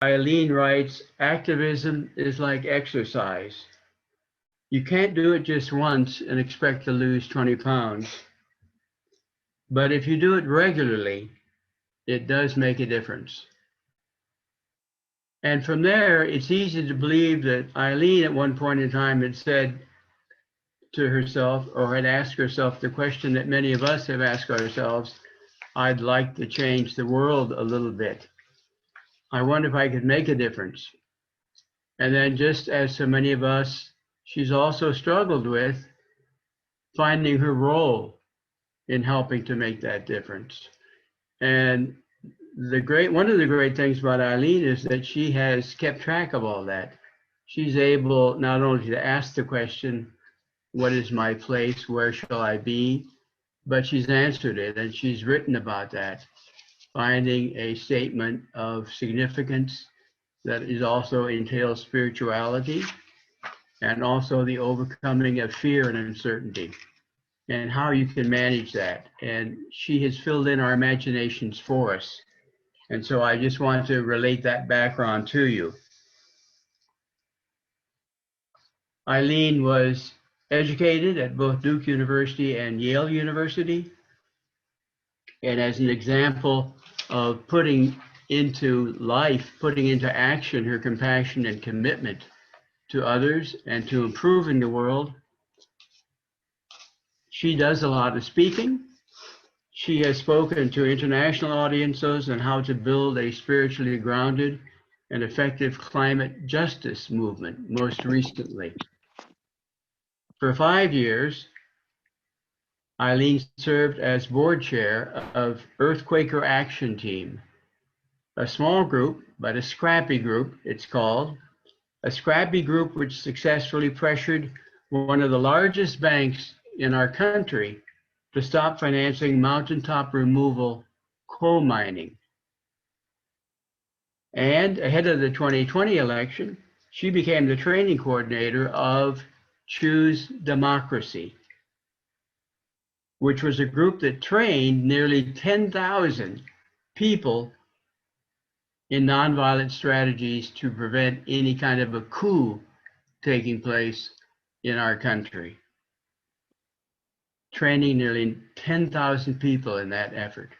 Eileen writes, activism is like exercise. You can't do it just once and expect to lose 20 pounds. But if you do it regularly, it does make a difference. And from there, it's easy to believe that Eileen at one point in time had said to herself, or had asked herself the question that many of us have asked ourselves, I'd like to change the world a little bit. I wonder if I could make a difference. And then, just as so many of us, she's also struggled with finding her role in helping to make that difference. And one of the great things about Eileen is that she has kept track of all that. She's able not only to ask the question, what is my place? Where shall I be? But she's answered it, and she's written about that, finding a statement of significance that is also entails spirituality and also the overcoming of fear and uncertainty and how you can manage that. And she has filled in our imaginations for us. And so I just want to relate that background to you. Eileen was educated at both Duke University and Yale University. And as an example of putting into life, putting into action her compassion and commitment to others and to improving the world, she does a lot of speaking. She has spoken to international audiences on how to build a spiritually grounded and effective climate justice movement, most recently. For 5 years, Eileen served as board chair of Earthquaker Action Team, a small group, but a scrappy group, it's called, a scrappy group which successfully pressured one of the largest banks in our country to stop financing mountaintop removal coal mining. And ahead of the 2020 election, she became the training coordinator of Choose Democracy, which was a group that trained nearly 10,000 people in nonviolent strategies to prevent any kind of a coup taking place in our country. Training nearly 10,000 people in that effort.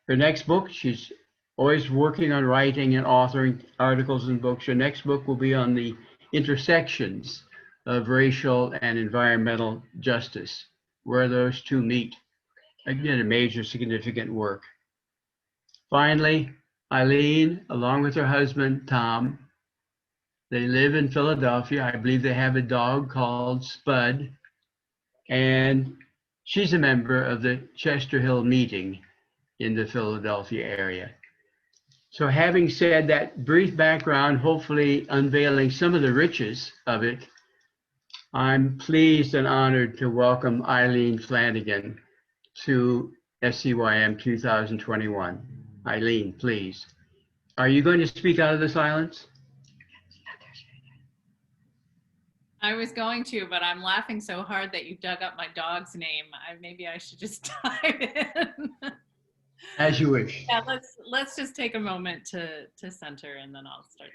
Her next book, she's always working on writing and authoring articles and books. Her next book will be on the intersections of racial and environmental justice, where those two meet. Again, a major significant work. Finally, Eileen, along with her husband, Tom, they live in Philadelphia. I believe they have a dog called Spud. And she's a member of the Chester Hill meeting in the Philadelphia area. So having said that brief background, hopefully unveiling some of the riches of it, I'm pleased and honored to welcome Eileen Flanagan to SCYM 2021. Eileen, please. Are you going to speak out of the silence? I was going to, but I'm laughing so hard that you dug up my dog's name. Maybe I should just dive in. As you wish. Yeah, let's just take a moment to center, and then I'll start.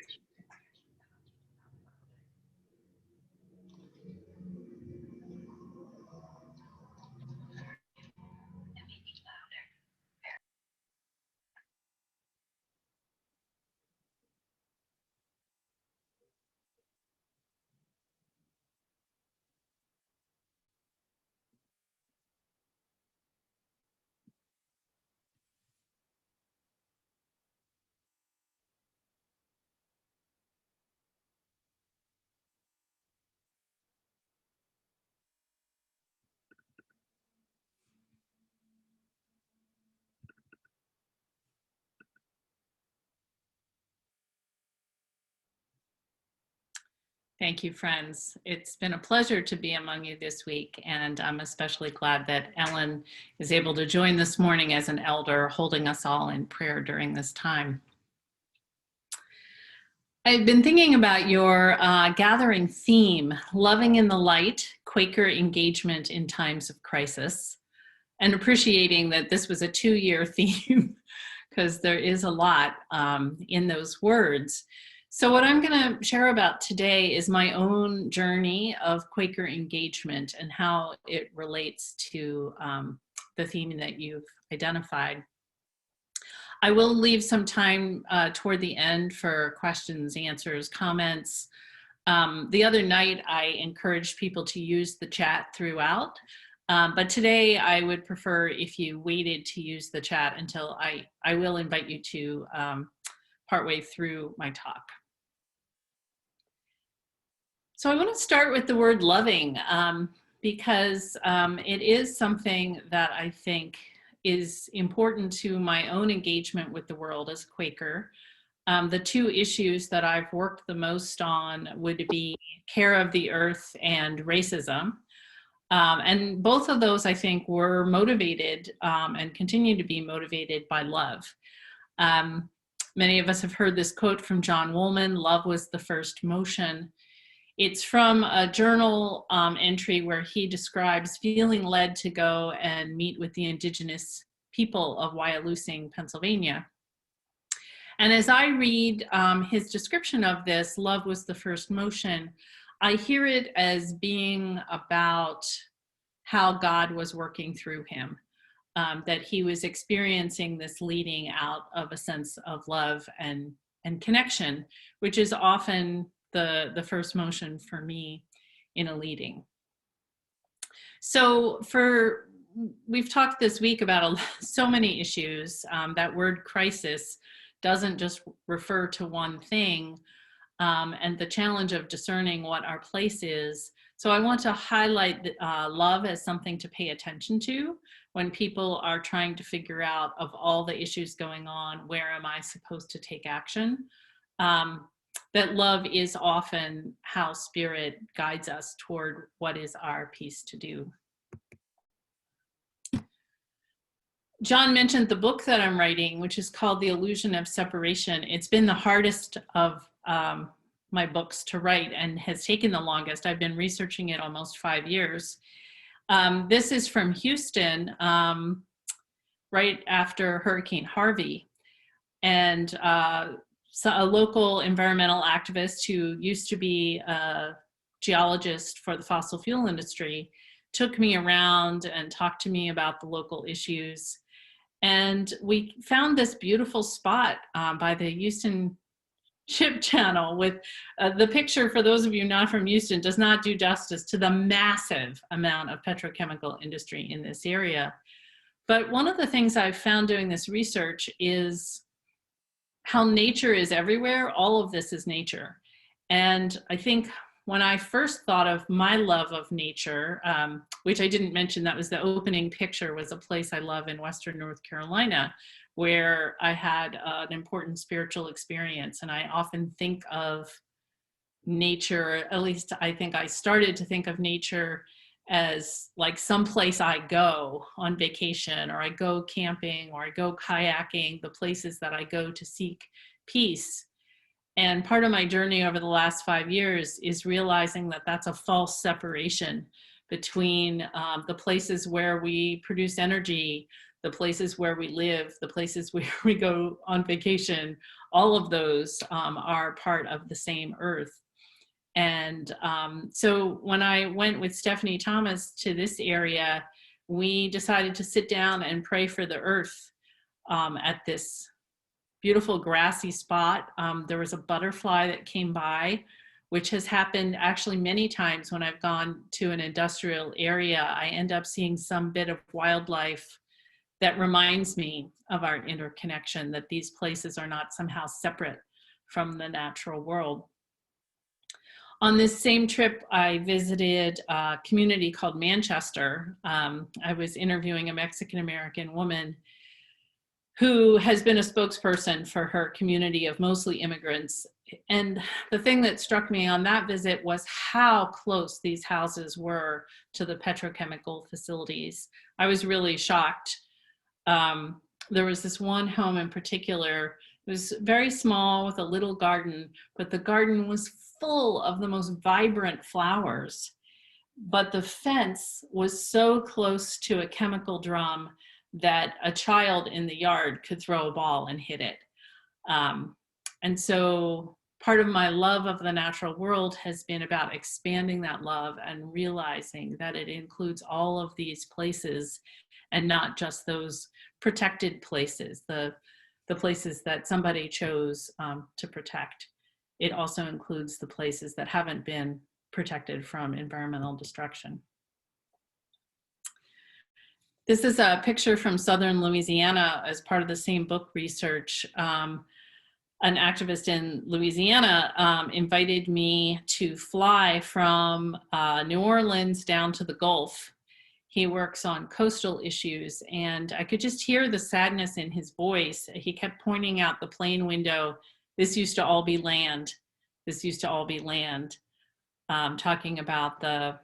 Thank you, friends. It's been a pleasure to be among you this week, and I'm especially glad that Ellen is able to join this morning as an elder, holding us all in prayer during this time. I've been thinking about your gathering theme, Loving in the Light, Quaker Engagement in Times of Crisis, and appreciating that this was a 2-year theme because there is a lot in those words. So what I'm going to share about today is my own journey of Quaker engagement and how it relates to the theme that you've identified. I will leave some time toward the end for questions, answers, comments. The other night, I encouraged people to use the chat throughout. But today, I would prefer if you waited to use the chat until I will invite you to partway through my talk. So I want to start with the word loving because it is something that I think is important to my own engagement with the world as a Quaker. The two issues that I've worked the most on would be care of the earth and racism. And both of those, I think, were motivated and continue to be motivated by love. Many of us have heard this quote from John Woolman, "Love was the first motion." It's from a journal entry where he describes feeling led to go and meet with the indigenous people of Wyalusing, Pennsylvania. And as I read his description of this, love was the first motion, I hear it as being about how God was working through him, that he was experiencing this leading out of a sense of love and connection, which is often the first motion for me in a leading. So we've talked this week about so many issues. That word crisis doesn't just refer to one thing, and the challenge of discerning what our place is. So I want to highlight love as something to pay attention to when people are trying to figure out, of all the issues going on, where am I supposed to take action? That love is often how Spirit guides us toward what is our piece to do. John mentioned the book that I'm writing, which is called The Illusion of Separation. It's been the hardest of my books to write and has taken the longest. I've been researching it almost 5 years. This is from Houston, right after Hurricane Harvey. And so a local environmental activist who used to be a geologist for the fossil fuel industry took me around and talked to me about the local issues. And we found this beautiful spot by the Houston Ship Channel with the picture, for those of you not from Houston, does not do justice to the massive amount of petrochemical industry in this area. But one of the things I've found doing this research is how nature is everywhere. All of this is nature. And I think when I first thought of my love of nature, which I didn't mention, that was the opening picture, was a place I love in Western North Carolina, where I had an important spiritual experience. And I often think of nature, at least I think I started to think of nature as like some place I go on vacation, or I go camping, or I go kayaking, the places that I go to seek peace. And part of my journey over the last 5 years is realizing that that's a false separation between the places where we produce energy, the places where we live, the places where we go on vacation. All of those are part of the same earth. And so when I went with Stephanie Thomas to this area, we decided to sit down and pray for the earth at this beautiful grassy spot. There was a butterfly that came by, which has happened actually many times when I've gone to an industrial area. I end up seeing some bit of wildlife that reminds me of our interconnection, that these places are not somehow separate from the natural world. On this same trip, I visited a community called Manchester. I was interviewing a Mexican-American woman who has been a spokesperson for her community of mostly immigrants. And the thing that struck me on that visit was how close these houses were to the petrochemical facilities. I was really shocked. There was this one home in particular. It was very small with a little garden, but the garden was full of the most vibrant flowers. But the fence was so close to a chemical drum that a child in the yard could throw a ball and hit it. And so part of my love of the natural world has been about expanding that love and realizing that it includes all of these places and not just those protected places, the places that somebody chose to protect. It also includes the places that haven't been protected from environmental destruction. This is a picture from southern Louisiana as part of the same book research. An activist in Louisiana invited me to fly from New Orleans down to the Gulf. He works on coastal issues, and I could just hear the sadness in his voice. He kept pointing out the plane window. This used to all be land. This used to all be land. Talking about the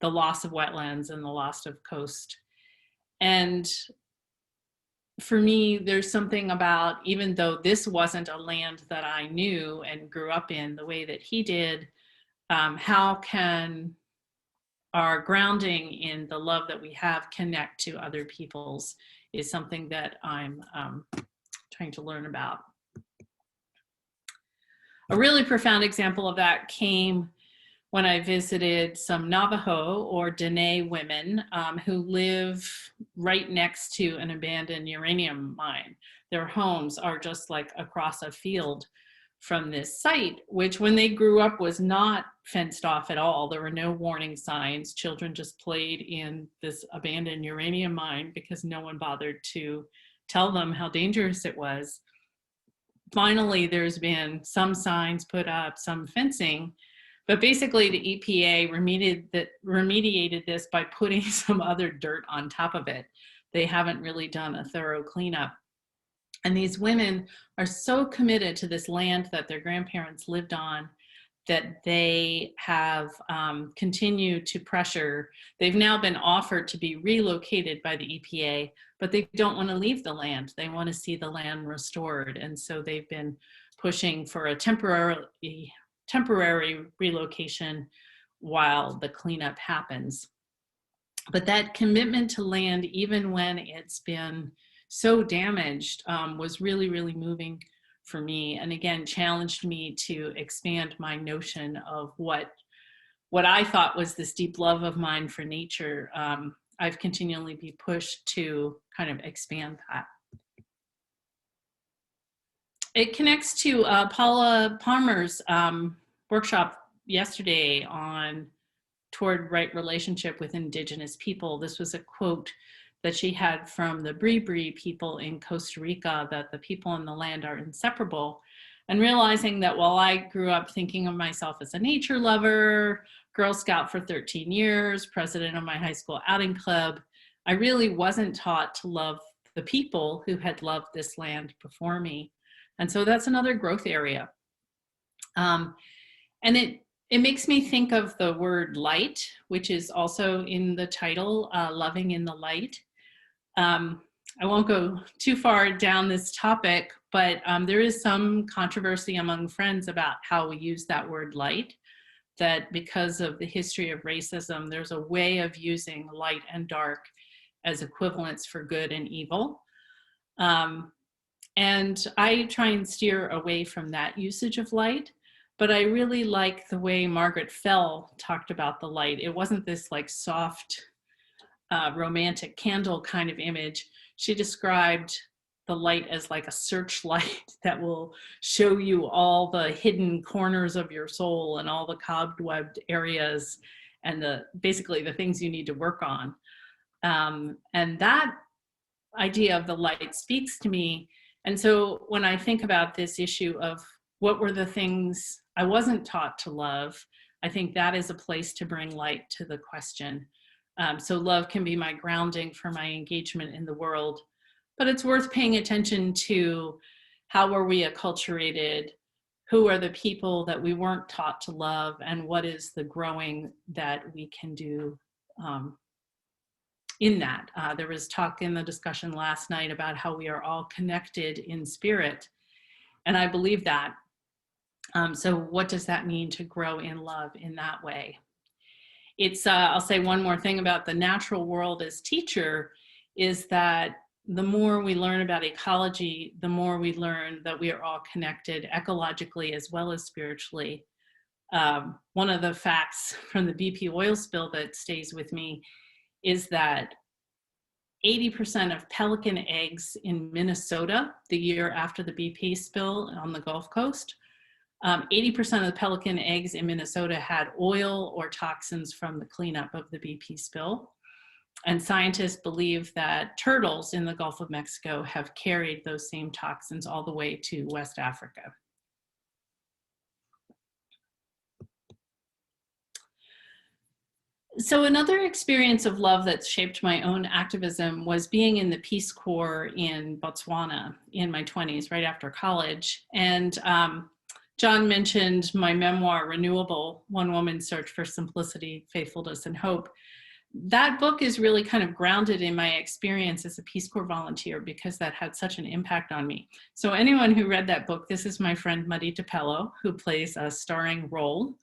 loss of wetlands and the loss of coast. And for me, there's something about, even though this wasn't a land that I knew and grew up in the way that he did, how can our grounding in the love that we have connect to other people's is something that I'm trying to learn about. A really profound example of that came when I visited some Navajo or Dene women who live right next to an abandoned uranium mine. Their homes are just like across a field from this site, which when they grew up was not fenced off at all. There were no warning signs. Children just played in this abandoned uranium mine because no one bothered to tell them how dangerous it was. Finally, there's been some signs put up, some fencing, but basically the EPA remediated this by putting some other dirt on top of it. They haven't really done a thorough cleanup. And these women are so committed to this land that their grandparents lived on that they have continued to pressure. They've now been offered to be relocated by the EPA, but they don't want to leave the land. They want to see the land restored. And so they've been pushing for a temporary relocation while the cleanup happens. But that commitment to land, even when it's been so damaged, was really, really moving for me. And again, challenged me to expand my notion of what I thought was this deep love of mine for nature. I've continually been pushed to kind of expand that. It connects to Paula Palmer's workshop yesterday on toward right relationship with Indigenous people. This was a quote that she had from the Bree people in Costa Rica, that the people and the land are inseparable. And realizing that while I grew up thinking of myself as a nature lover, Girl Scout for 13 years, president of my high school outing club, I really wasn't taught to love the people who had loved this land before me. And so that's another growth area. And it makes me think of the word light, which is also in the title, Loving in the Light. I won't go too far down this topic, but there is some controversy among friends about how we use that word light, that because of the history of racism, there's a way of using light and dark as equivalents for good and evil. And I try and steer away from that usage of light, but I really like the way Margaret Fell talked about the light. It wasn't this like soft, romantic candle kind of image. She described the light as like a searchlight that will show you all the hidden corners of your soul and all the cobwebbed areas and basically the things you need to work on. And that idea of the light speaks to me. And so when I think about this issue of what were the things I wasn't taught to love, I think that is a place to bring light to the question. So love can be my grounding for my engagement in the world, but it's worth paying attention to how were we acculturated, who are the people that we weren't taught to love, and what is the growing that we can do in that. There was talk in the discussion last night about how we are all connected in spirit, and I believe that. So what does that mean to grow in love in that way? It's, I'll say one more thing about the natural world as teacher, is that the more we learn about ecology, the more we learn that we are all connected ecologically as well as spiritually. One of the facts from the BP oil spill that stays with me is that 80% of pelican eggs in Minnesota, the year after the BP spill on the Gulf Coast, 80% of the pelican eggs in Minnesota had oil or toxins from the cleanup of the BP spill. And scientists believe that turtles in the Gulf of Mexico have carried those same toxins all the way to West Africa. So another experience of love that shaped my own activism was being in the Peace Corps in Botswana in my 20s, right after college. And John mentioned my memoir, Renewable, One Woman's Search for Simplicity, Faithfulness, and Hope. That book is really kind of grounded in my experience as a Peace Corps volunteer because that had such an impact on me. So anyone who read that book, this is my friend Marita Pello, who plays a starring role.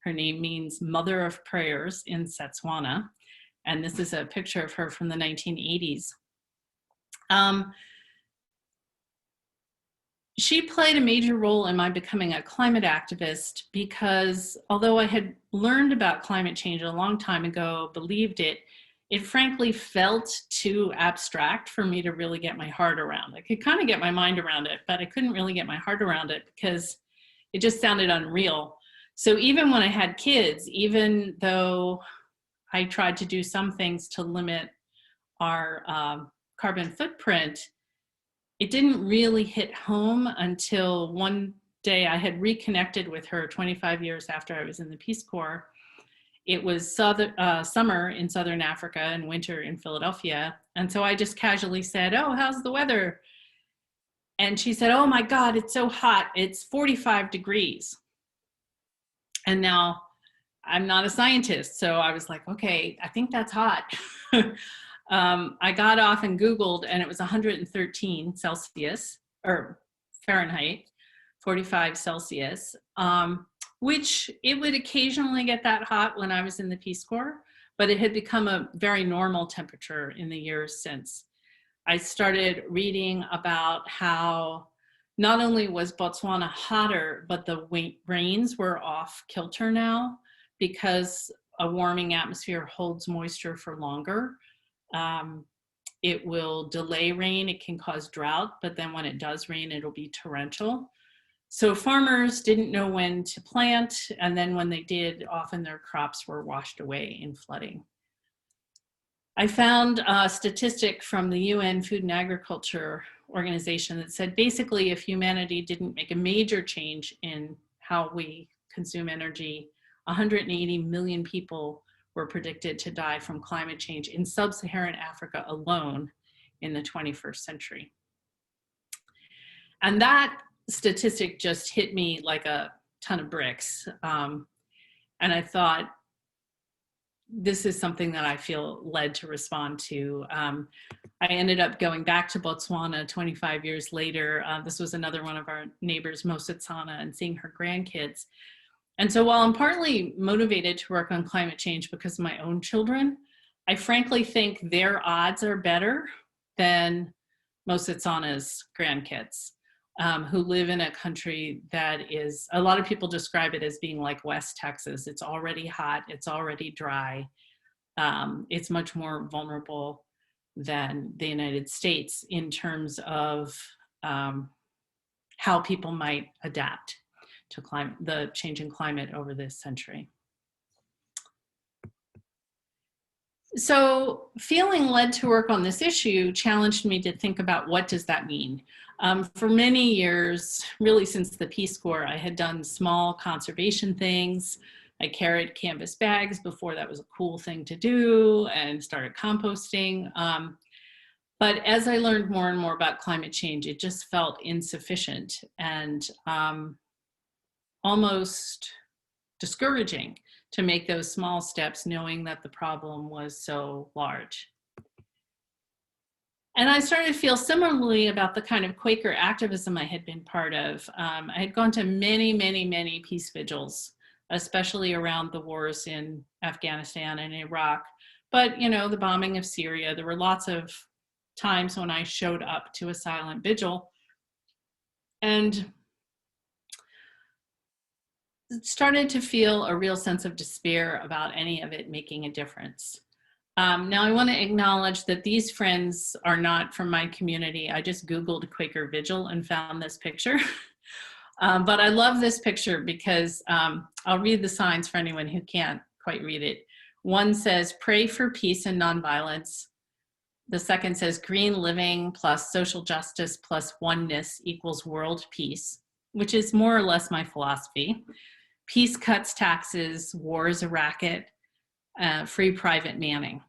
Her name means Mother of Prayers in Setswana. And this is a picture of her from the 1980s. She played a major role in my becoming a climate activist because although I had learned about climate change a long time ago, believed it, it frankly felt too abstract for me to really get my heart around. I could kind of get my mind around it, but I couldn't really get my heart around it because it just sounded unreal. So even when I had kids, even though I tried to do some things to limit our carbon footprint, it didn't really hit home until one day I had reconnected with her 25 years after I was in the Peace Corps. It was summer in Southern Africa and winter in Philadelphia. And so I just casually said, "Oh, how's the weather?" And she said, "Oh my God, it's so hot. It's 45 degrees. And now I'm not a scientist. So I was like, okay, I think that's hot. I got off and Googled and it was 113 Celsius or Fahrenheit, 45 Celsius, which it would occasionally get that hot when I was in the Peace Corps, but it had become a very normal temperature in the years since. I started reading about how not only was Botswana hotter, but the rains were off kilter now because a warming atmosphere holds moisture for longer. It will delay rain, it can cause drought, but then when it does rain, it'll be torrential. So farmers didn't know when to plant, and then when they did, often their crops were washed away in flooding. I found a statistic from the UN Food and Agriculture Organization that said basically if humanity didn't make a major change in how we consume energy, 180 million people were predicted to die from climate change in sub-Saharan Africa alone in the 21st century. And that statistic just hit me like a ton of bricks. And I thought, this is something that I feel led to respond to. I ended up going back to Botswana 25 years later. This was another one of our neighbors, Mosetsana, and seeing her grandkids. And so while I'm partly motivated to work on climate change because of my own children, I frankly think their odds are better than Mosetsana's grandkids, who live in a country that is, a lot of people describe it as being like West Texas. It's already hot, it's already dry. It's much more vulnerable than the United States in terms of how people might adapt to the changing climate over this century. So feeling led to work on this issue challenged me to think about what does that mean? For many years, really since the Peace Corps, I had done small conservation things. I carried canvas bags before that was a cool thing to do and started composting. But as I learned more and more about climate change, it just felt insufficient and almost discouraging to make those small steps knowing that the problem was so large. And I started to feel similarly about the kind of Quaker activism I had been part of. I had gone to many, many, many peace vigils, especially around the wars in Afghanistan and Iraq. But, you know, the bombing of Syria, there were lots of times when I showed up to a silent vigil and started to feel a real sense of despair about any of it making a difference. Now I want to acknowledge that these friends are not from my community. I just Googled Quaker Vigil and found this picture. But I love this picture because I'll read the signs for anyone who can't quite read it. One says, pray for peace and nonviolence. The second says, green living plus social justice plus oneness equals world peace, which is more or less my philosophy. Peace cuts taxes, war is a racket, free private manning.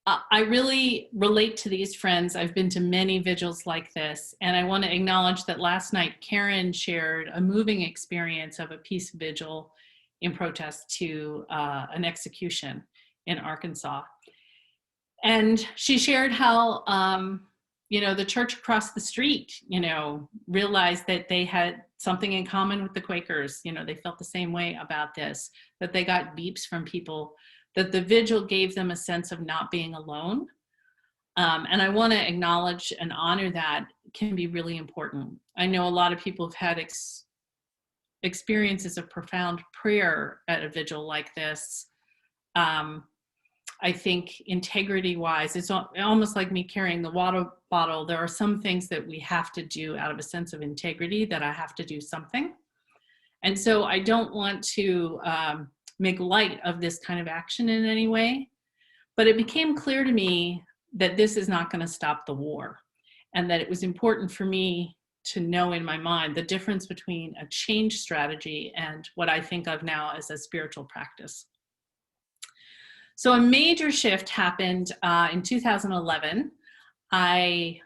I really relate to these friends. I've been to many vigils like this, and I want to acknowledge that last night Karen shared a moving experience of a peace vigil in protest to an execution in Arkansas. And she shared how, the church across the street, realized that they had something in common with the Quakers. They felt the same way about this, that they got beeps from people, that the vigil gave them a sense of not being alone. And I want to acknowledge and honor that can be really important. I know a lot of people have had experiences of profound prayer at a vigil like this. I think integrity-wise, it's almost like me carrying the water bottle. There are some things that we have to do out of a sense of integrity, that I have to do something. And so I don't want to make light of this kind of action in any way, but it became clear to me that this is not going to stop the war, and that it was important for me to know in my mind the difference between a change strategy and what I think of now as a spiritual practice. So a major shift happened in 2011. I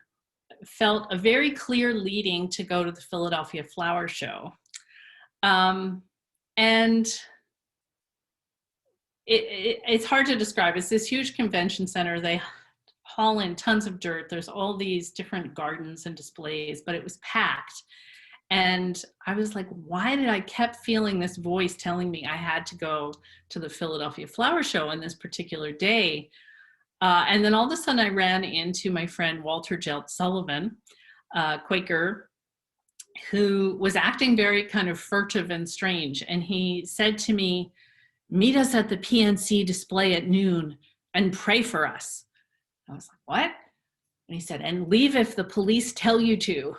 felt a very clear leading to go to the Philadelphia Flower Show. And it's hard to describe. It's this huge convention center. They haul in tons of dirt. There's all these different gardens and displays, but it was packed. And I was like, why did I kept feeling this voice telling me I had to go to the Philadelphia Flower Show on this particular day? And then all of a sudden I ran into my friend Walter Jelt Sullivan, Quaker, who was acting very kind of furtive and strange. And he said to me, meet us at the PNC display at noon and pray for us. I was like, what? And he said, and leave if the police tell you to.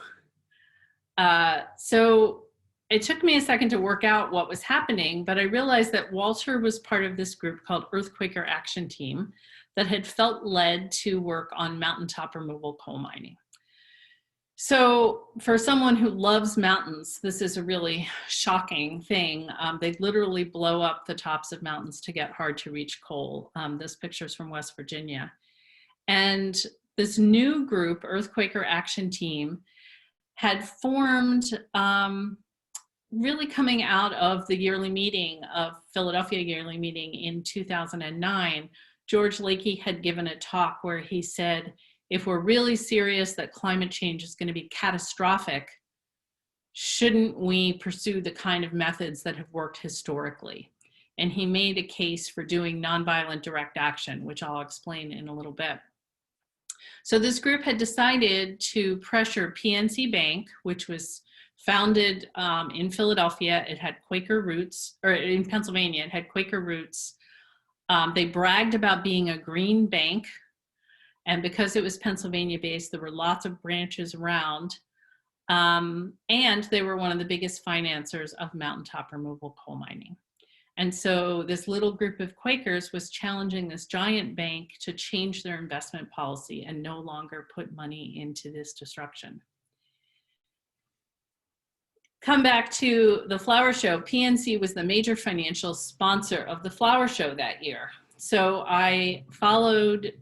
So it took me a second to work out what was happening, but I realized that Walter was part of this group called Earthquaker Action Team that had felt led to work on mountaintop removal coal mining. So for someone who loves mountains, this is a really shocking thing. They literally blow up the tops of mountains to get hard to reach coal. This picture is from West Virginia. And this new group, Earthquaker Action Team, had formed really coming out of the yearly meeting of Philadelphia yearly meeting in 2009. George Lakey had given a talk where he said, if we're really serious that climate change is going to be catastrophic, shouldn't we pursue the kind of methods that have worked historically? And he made a case for doing nonviolent direct action, which I'll explain in a little bit. So this group had decided to pressure PNC Bank, which was founded in Philadelphia. It had Quaker roots, or in Pennsylvania, it had Quaker roots. They bragged about being a green bank. And because it was Pennsylvania based, there were lots of branches around. And they were one of the biggest financiers of mountaintop removal coal mining. And so this little group of Quakers was challenging this giant bank to change their investment policy and no longer put money into this disruption. Come back to the flower show. PNC was the major financial sponsor of the flower show that year. So I followed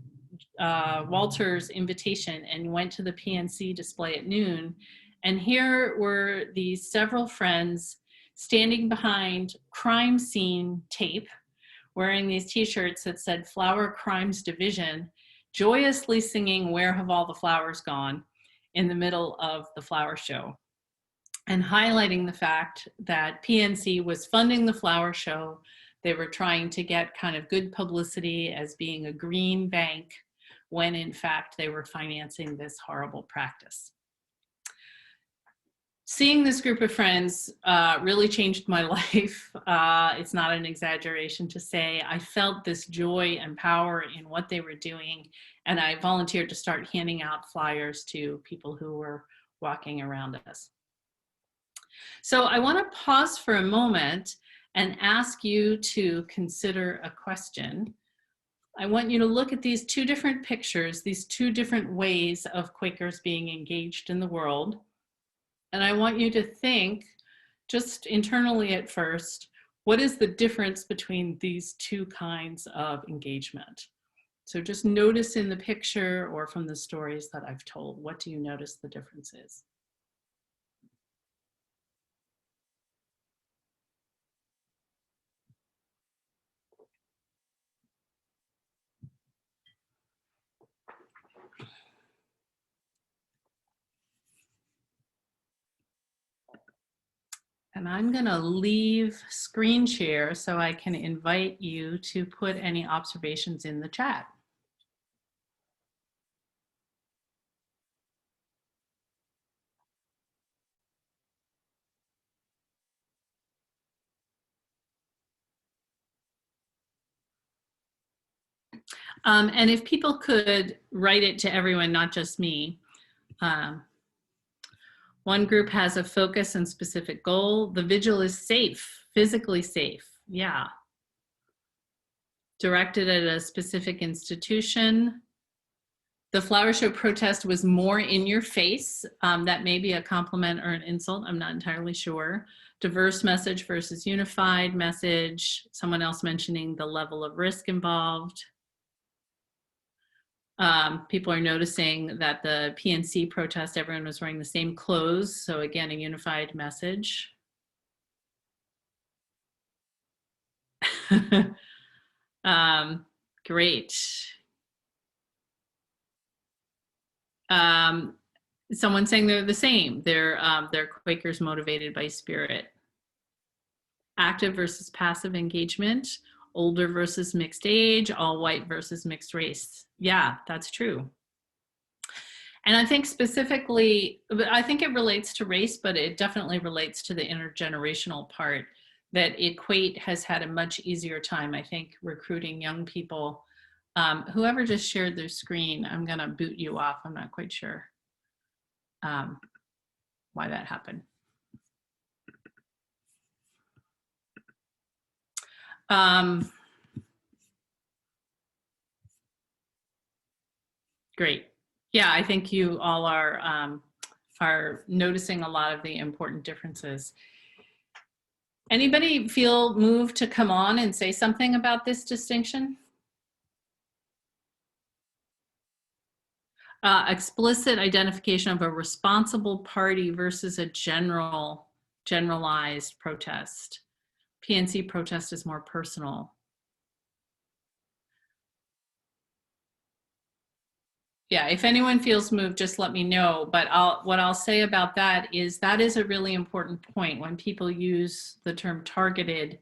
Walter's invitation and went to the PNC display at noon. And here were these several friends standing behind crime scene tape, wearing these t-shirts that said Flower Crimes Division, joyously singing Where Have All the Flowers Gone in the middle of the flower show, and highlighting the fact that PNC was funding the flower show. They were trying to get kind of good publicity as being a green bank when in fact they were financing this horrible practice. Seeing this group of friends really changed my life. It's not an exaggeration to say I felt this joy and power in what they were doing, and I volunteered to start handing out flyers to people who were walking around us. So I want to pause for a moment and ask you to consider a question. I want you to look at these two different pictures, these two different ways of Quakers being engaged in the world. And I want you to think, just internally at first, what is the difference between these two kinds of engagement? So just notice in the picture or from the stories that I've told, what do you notice the difference is? And I'm going to leave screen share so I can invite you to put any observations in the chat. And if people could write it to everyone, not just me. One group has a focus and specific goal. The vigil is safe, physically safe. Yeah. Directed at a specific institution. The flower show protest was more in your face. That may be a compliment or an insult. I'm not entirely sure. Diverse message versus unified message. Someone else mentioning the level of risk involved. People are noticing that the PNC protest, everyone was wearing the same clothes. So again, a unified message. Great. Someone saying they're the same. They're Quakers motivated by spirit. Active versus passive engagement. Older versus mixed age, all white versus mixed race. Yeah, that's true. And I think specifically, I think it relates to race, but it definitely relates to the intergenerational part, that Equate has had a much easier time, I think, recruiting young people. Whoever just shared their screen, I'm going to boot you off. I'm not quite sure why that happened. Great. Yeah, I think you all are noticing a lot of the important differences. Anybody feel moved to come on and say something about this distinction? Explicit identification of a responsible party versus a generalized protest. PNC protest is more personal. Yeah, if anyone feels moved, just let me know. But what I'll say about that is a really important point. When people use the term targeted,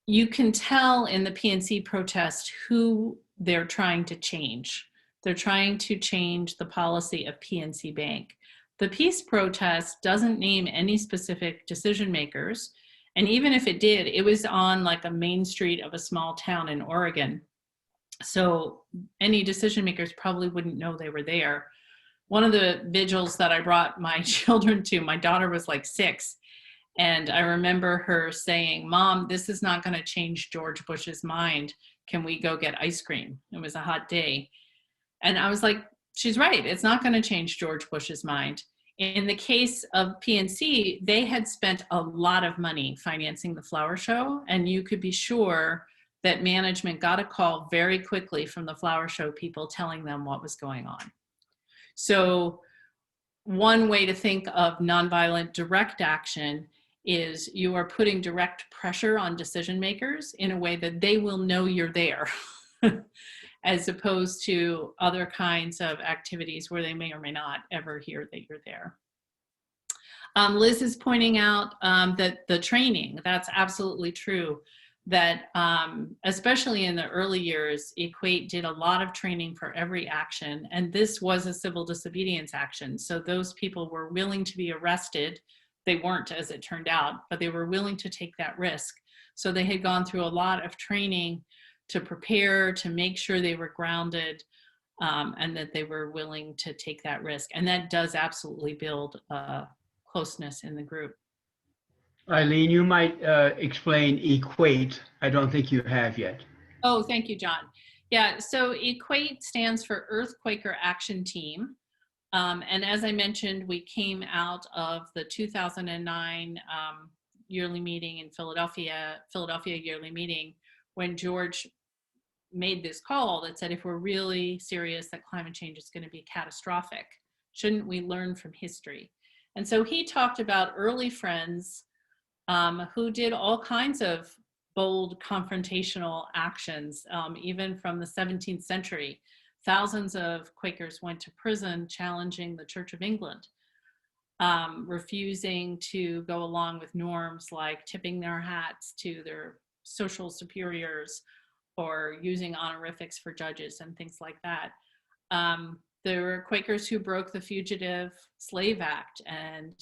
you can tell in the PNC protest who they're trying to change. They're trying to change the policy of PNC Bank. The peace protest doesn't name any specific decision makers. And even if it did, it was on like a main street of a small town in Oregon. So any decision makers probably wouldn't know they were there. One of the vigils that I brought my children to, my daughter was like 6. And I remember her saying, "Mom, this is not going to change George Bush's mind. Can we go get ice cream?" It was a hot day. And I was like, she's right. It's not going to change George Bush's mind. In the case of PNC, they had spent a lot of money financing the flower show. And you could be sure that management got a call very quickly from the flower show people telling them what was going on. So one way to think of nonviolent direct action is you are putting direct pressure on decision makers in a way that they will know you're there, as opposed to other kinds of activities where they may or may not ever hear that you're there. Liz is pointing out that the training, that's absolutely true. that especially in the early years, Equate did a lot of training for every action, and this was a civil disobedience action. So those people were willing to be arrested. They weren't, as it turned out, but they were willing to take that risk. So they had gone through a lot of training to prepare, to make sure they were grounded, and that they were willing to take that risk. And that does absolutely build closeness in the group. Eileen, you might explain equate. I don't think you have yet. Oh, thank you, John. Yeah, so EQUATE stands for Earthquaker Action Team. And as I mentioned, we came out of the 2009 yearly meeting in Philadelphia yearly meeting, when George made this call that said, if we're really serious that climate change is going to be catastrophic, shouldn't we learn from history? And so he talked about early friends who did all kinds of bold confrontational actions, even from the 17th century. Thousands of Quakers went to prison challenging the Church of England, refusing to go along with norms like tipping their hats to their social superiors or using honorifics for judges and things like that. There were Quakers who broke the Fugitive Slave Act and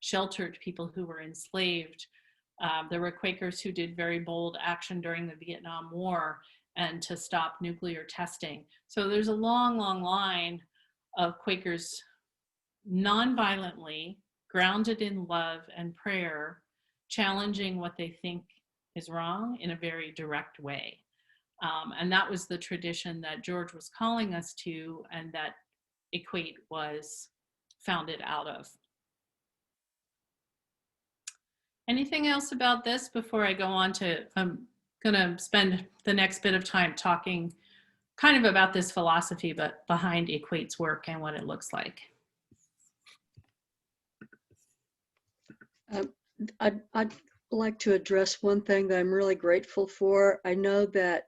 sheltered people who were enslaved. There were Quakers who did very bold action during the Vietnam War and to stop nuclear testing. So there's a long, long line of Quakers non-violently, grounded in love and prayer, challenging what they think is wrong in a very direct way. And that was the tradition that George was calling us to, and that EQUATE was founded out of. Anything else about this before I go on to, I'm going to spend the next bit of time talking kind of about this philosophy, but behind EQUATE's work and what it looks like. I'd like to address one thing that I'm really grateful for. I know that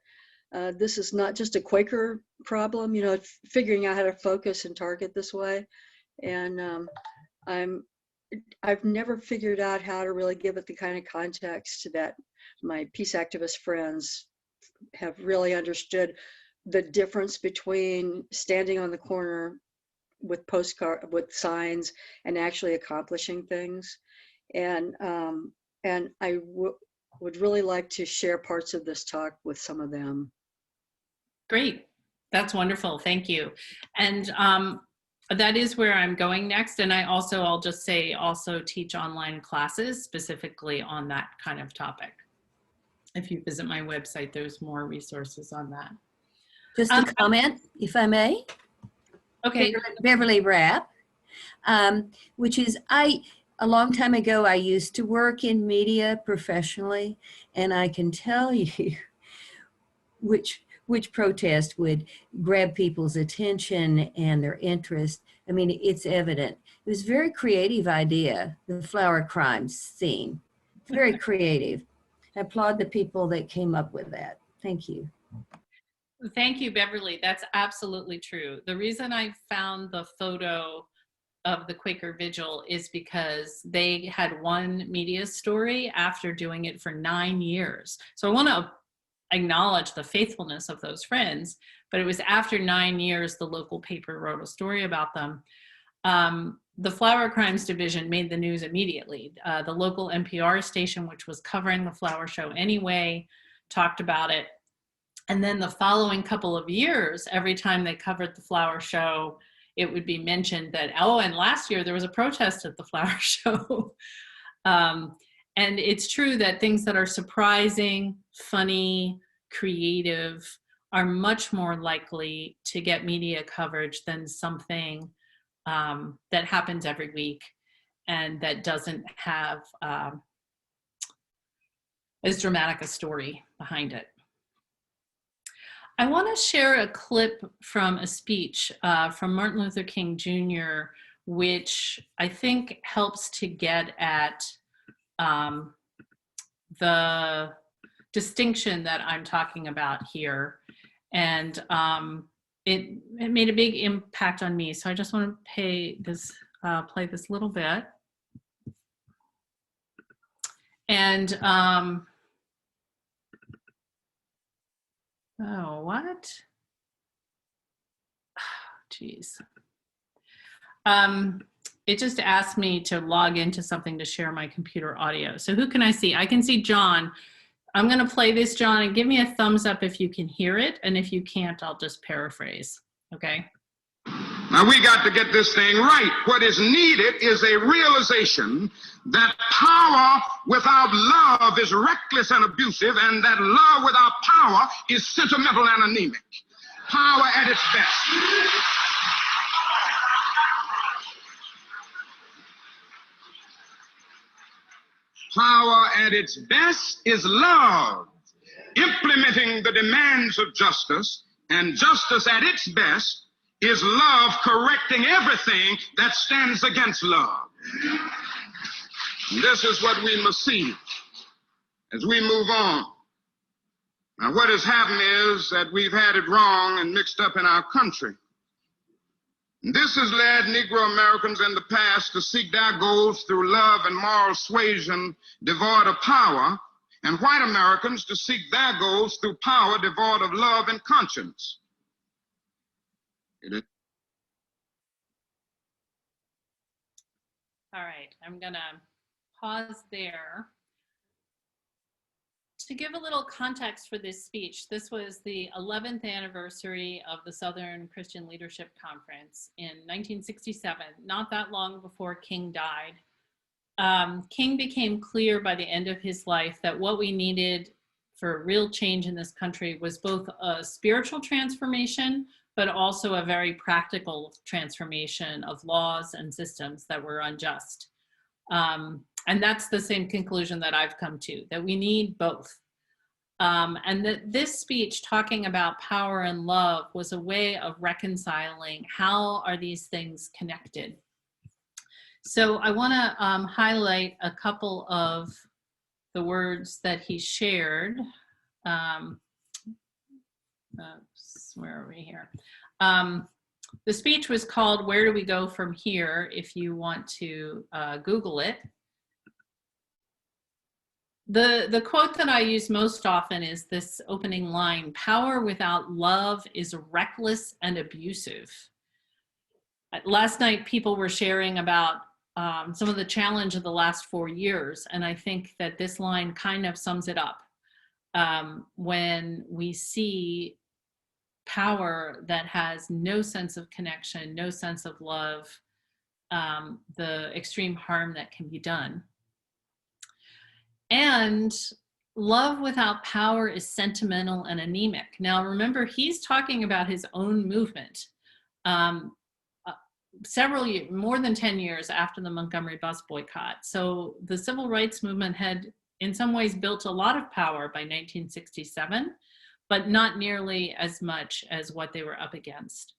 this is not just a Quaker problem, you know, figuring out how to focus and target this way. And I've never figured out how to really give it the kind of context that my peace activist friends have really understood the difference between standing on the corner with with signs and actually accomplishing things. And I would really like to share parts of this talk with some of them. Great. That's wonderful. Thank you. And that is where I'm going next. And I'll just say, also teach online classes specifically on that kind of topic. If you visit my website, there's more resources on that. Just a comment, if I may. Okay. Beverly Rapp, which is, a long time ago, I used to work in media professionally, and I can tell you which protest would grab people's attention and their interest. I mean, it's evident. It was a very creative idea, the flower crimes scene. Very creative. I applaud the people that came up with that. Thank you. Thank you, Beverly. That's absolutely true. The reason I found the photo of the Quaker Vigil is because they had one media story after doing it for 9 years. So I want to acknowledge the faithfulness of those friends, but it was after 9 years the local paper wrote a story about them. The Flower Crimes Division made the news immediately. The local NPR station, which was covering the flower show anyway, talked about it. And then the following couple of years, every time they covered the flower show, it would be mentioned that, oh, and last year there was a protest at the flower show. And it's true that things that are surprising, funny, creative are much more likely to get media coverage than something that happens every week and that doesn't have as dramatic a story behind it. I want to share a clip from a speech from Martin Luther King Jr., which I think helps to get at the distinction that I'm talking about here. And it made a big impact on me. So I just want to play this little bit. And Oh, what? Jeez. It just asked me to log into something to share my computer audio. So who can I see? I can see John. I'm going to play this, John, and give me a thumbs up if you can hear it. And if you can't, I'll just paraphrase. Okay. Now we got to get this thing right. What is needed is a realization that power without love is reckless and abusive, and that love without power is sentimental and anemic. Power at its best. Power at its best is love, implementing the demands of justice, and justice at its best is love correcting everything that stands against love. This is what we must see as we move on. Now, what has happened is that we've had it wrong and mixed up in our country. This has led Negro Americans in the past to seek their goals through love and moral suasion devoid of power, and white Americans to seek their goals through power devoid of love and conscience. All right, I'm going to pause there. To give a little context for this speech, this was the 11th anniversary of the Southern Christian Leadership Conference in 1967, not that long before King died. King became clear by the end of his life that what we needed for real change in this country was both a spiritual transformation, but also a very practical transformation of laws and systems that were unjust. And that's the same conclusion that I've come to, that we need both. And that this speech talking about power and love was a way of reconciling how are these things connected. So I want to highlight a couple of the words that he shared. Where are we here? The speech was called "Where Do We Go From Here?" if you want to Google it. The quote that I use most often is this opening line: "Power without love is reckless and abusive." Last night, people were sharing about some of the challenge of the last 4 years, and I think that this line kind of sums it up. When we see power that has no sense of connection, no sense of love, the extreme harm that can be done. And love without power is sentimental and anemic. Now, remember, he's talking about his own movement. Several years, more than 10 years after the Montgomery bus boycott. So the civil rights movement had in some ways built a lot of power by 1967, but not nearly as much as what they were up against.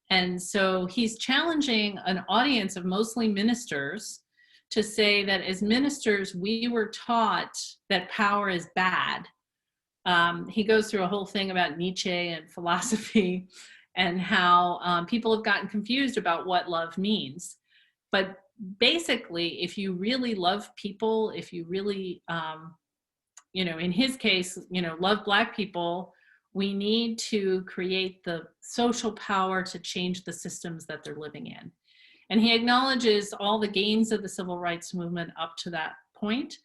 And so he's challenging an audience of mostly ministers to say that as ministers, we were taught that power is bad. He goes through a whole thing about Nietzsche and philosophy and how people have gotten confused about what love means. But basically, if you really love people, if you really, in his case, love Black people, we need to create the social power to change the systems that they're living in. And he acknowledges all the gains of the civil rights movement up to that point,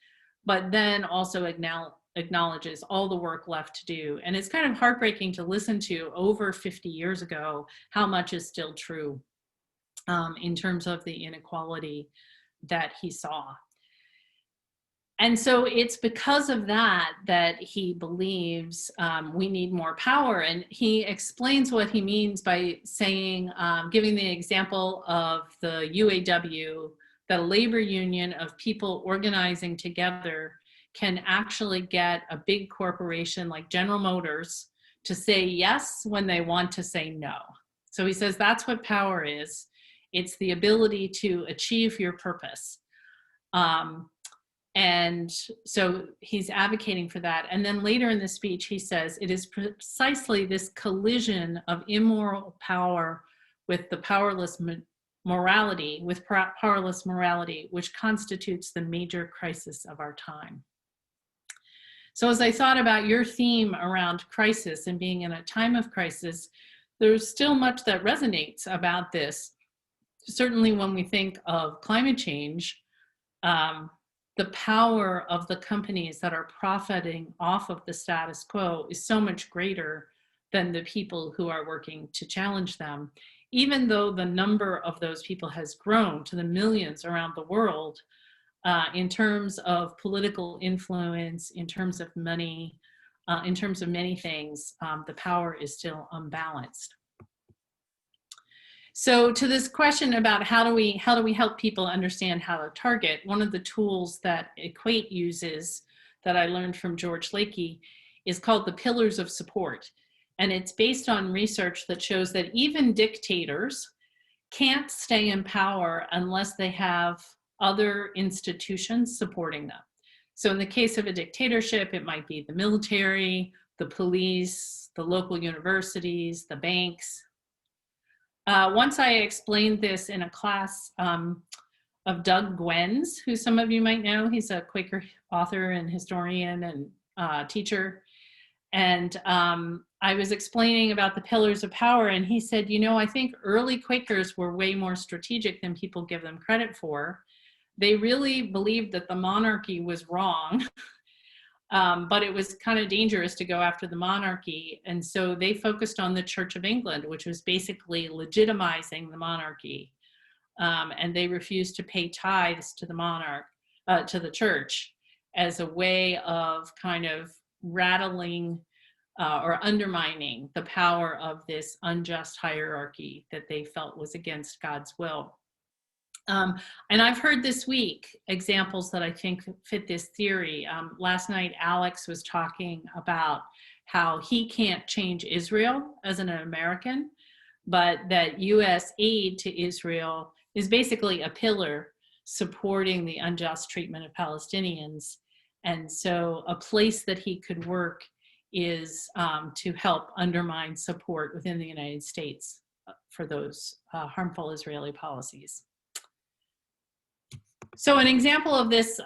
but then also acknowledges all the work left to do. And it's kind of heartbreaking to listen to over 50 years ago how much is still true in terms of the inequality that he saw. And so it's because of that that he believes we need more power. And he explains what he means by saying, giving the example of the UAW, the labor union of people organizing together can actually get a big corporation like General Motors to say yes when they want to say no. So he says that's what power is. It's the ability to achieve your purpose. And so he's advocating for that. And then later in the speech, he says, it is precisely this collision of immoral power with the powerless morality, which constitutes the major crisis of our time. So as I thought about your theme around crisis and being in a time of crisis, there's still much that resonates about this. Certainly when we think of climate change, the power of the companies that are profiting off of the status quo is so much greater than the people who are working to challenge them. Even though the number of those people has grown to the millions around the world, in terms of political influence, in terms of money, in terms of many things, the power is still unbalanced. So to this question about how do we help people understand how to target, one of the tools that Equate uses that I learned from George Lakey is called the pillars of support. And it's based on research that shows that even dictators can't stay in power unless they have other institutions supporting them. So in the case of a dictatorship, it might be the military, the police, the local universities, the banks. Once I explained this in a class of Doug Gwens, who some of you might know. He's a Quaker author and historian and teacher. And I was explaining about the pillars of power, and he said, you know, I think early Quakers were way more strategic than people give them credit for. They really believed that the monarchy was wrong, but it was kind of dangerous to go after the monarchy. And so they focused on the Church of England, which was basically legitimizing the monarchy. And they refused to pay tithes to the monarch, to the church, as a way of kind of rattling or undermining the power of this unjust hierarchy that they felt was against God's will. And I've heard this week examples that I think fit this theory. Last night, Alex was talking about how he can't change Israel as an American, but that US aid to Israel is basically a pillar supporting the unjust treatment of Palestinians. And so a place that he could work is to help undermine support within the United States for those harmful Israeli policies. So an example of this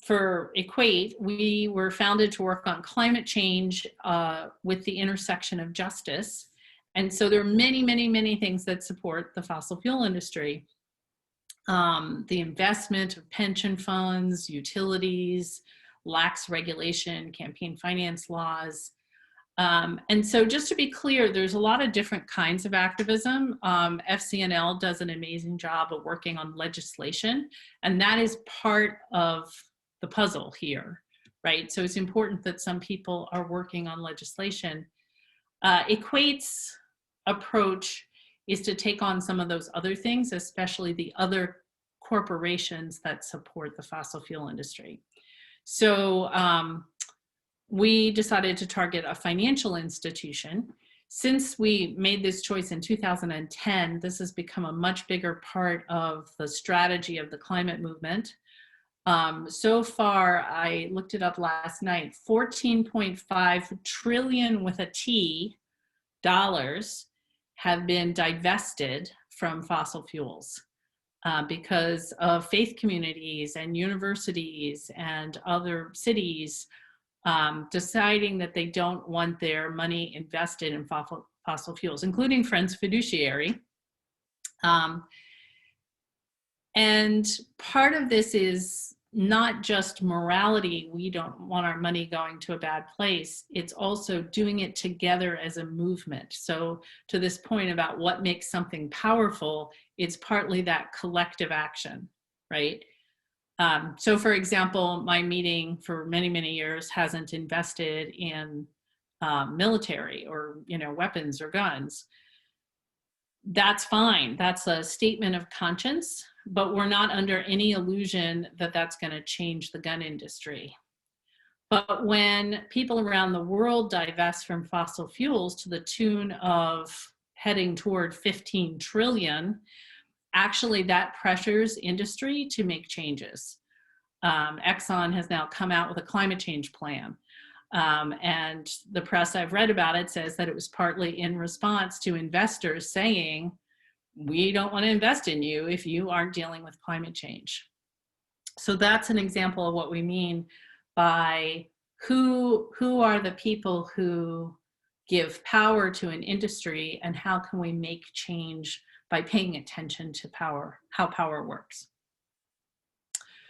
for Equate, we were founded to work on climate change with the intersection of justice. And so there are many, many, many things that support the fossil fuel industry. The investment of pension funds, utilities, lax regulation, campaign finance laws. And so just to be clear, there's a lot of different kinds of activism. FCNL does an amazing job of working on legislation, and that is part of the puzzle here, right? So it's important that some people are working on legislation. Equate's approach is to take on some of those other things, especially the other corporations that support the fossil fuel industry. So we decided to target a financial institution. Since we made this choice in 2010, this has become a much bigger part of the strategy of the climate movement. So far, I looked it up last night, 14.5 trillion with a T dollars have been divested from fossil fuels because of faith communities and universities and other cities deciding that they don't want their money invested in fossil fuels, including Friends Fiduciary. And part of this is not just morality, we don't want our money going to a bad place, it's also doing it together as a movement. So to this point about what makes something powerful, it's partly that collective action, right? So for example, my meeting for many, many years hasn't invested in military or, you know, weapons or guns. That's fine. That's a statement of conscience, but we're not under any illusion that that's going to change the gun industry. But when people around the world divest from fossil fuels to the tune of heading toward 15 trillion, actually that pressures industry to make changes. Exxon has now come out with a climate change plan. And the press I've read about it says that it was partly in response to investors saying, we don't want to invest in you if you aren't dealing with climate change. So that's an example of what we mean by who are the people who give power to an industry, and how can we make change by paying attention to power, how power works.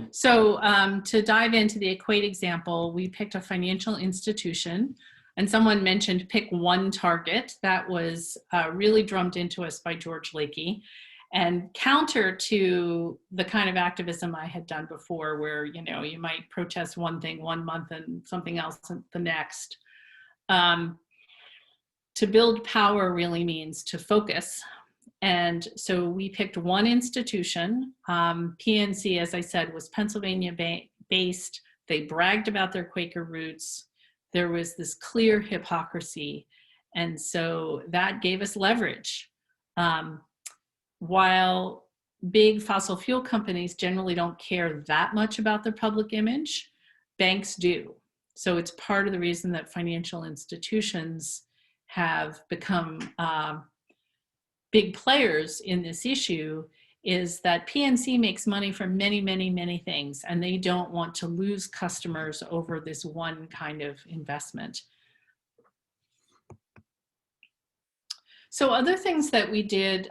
So to dive into the Equate example, we picked a financial institution, and someone mentioned pick one target. That was really drummed into us by George Lakey, and counter to the kind of activism I had done before, where, you know, you might protest one thing one month and something else the next. To build power really means to focus. And so we picked one institution. PNC, as I said, was Pennsylvania based. They bragged about their Quaker roots. There was this clear hypocrisy. And so that gave us leverage. While big fossil fuel companies generally don't care that much about their public image, banks do. So it's part of the reason that financial institutions have become big players in this issue, is that PNC makes money from many, many, many things, and they don't want to lose customers over this one kind of investment. So other things that we did,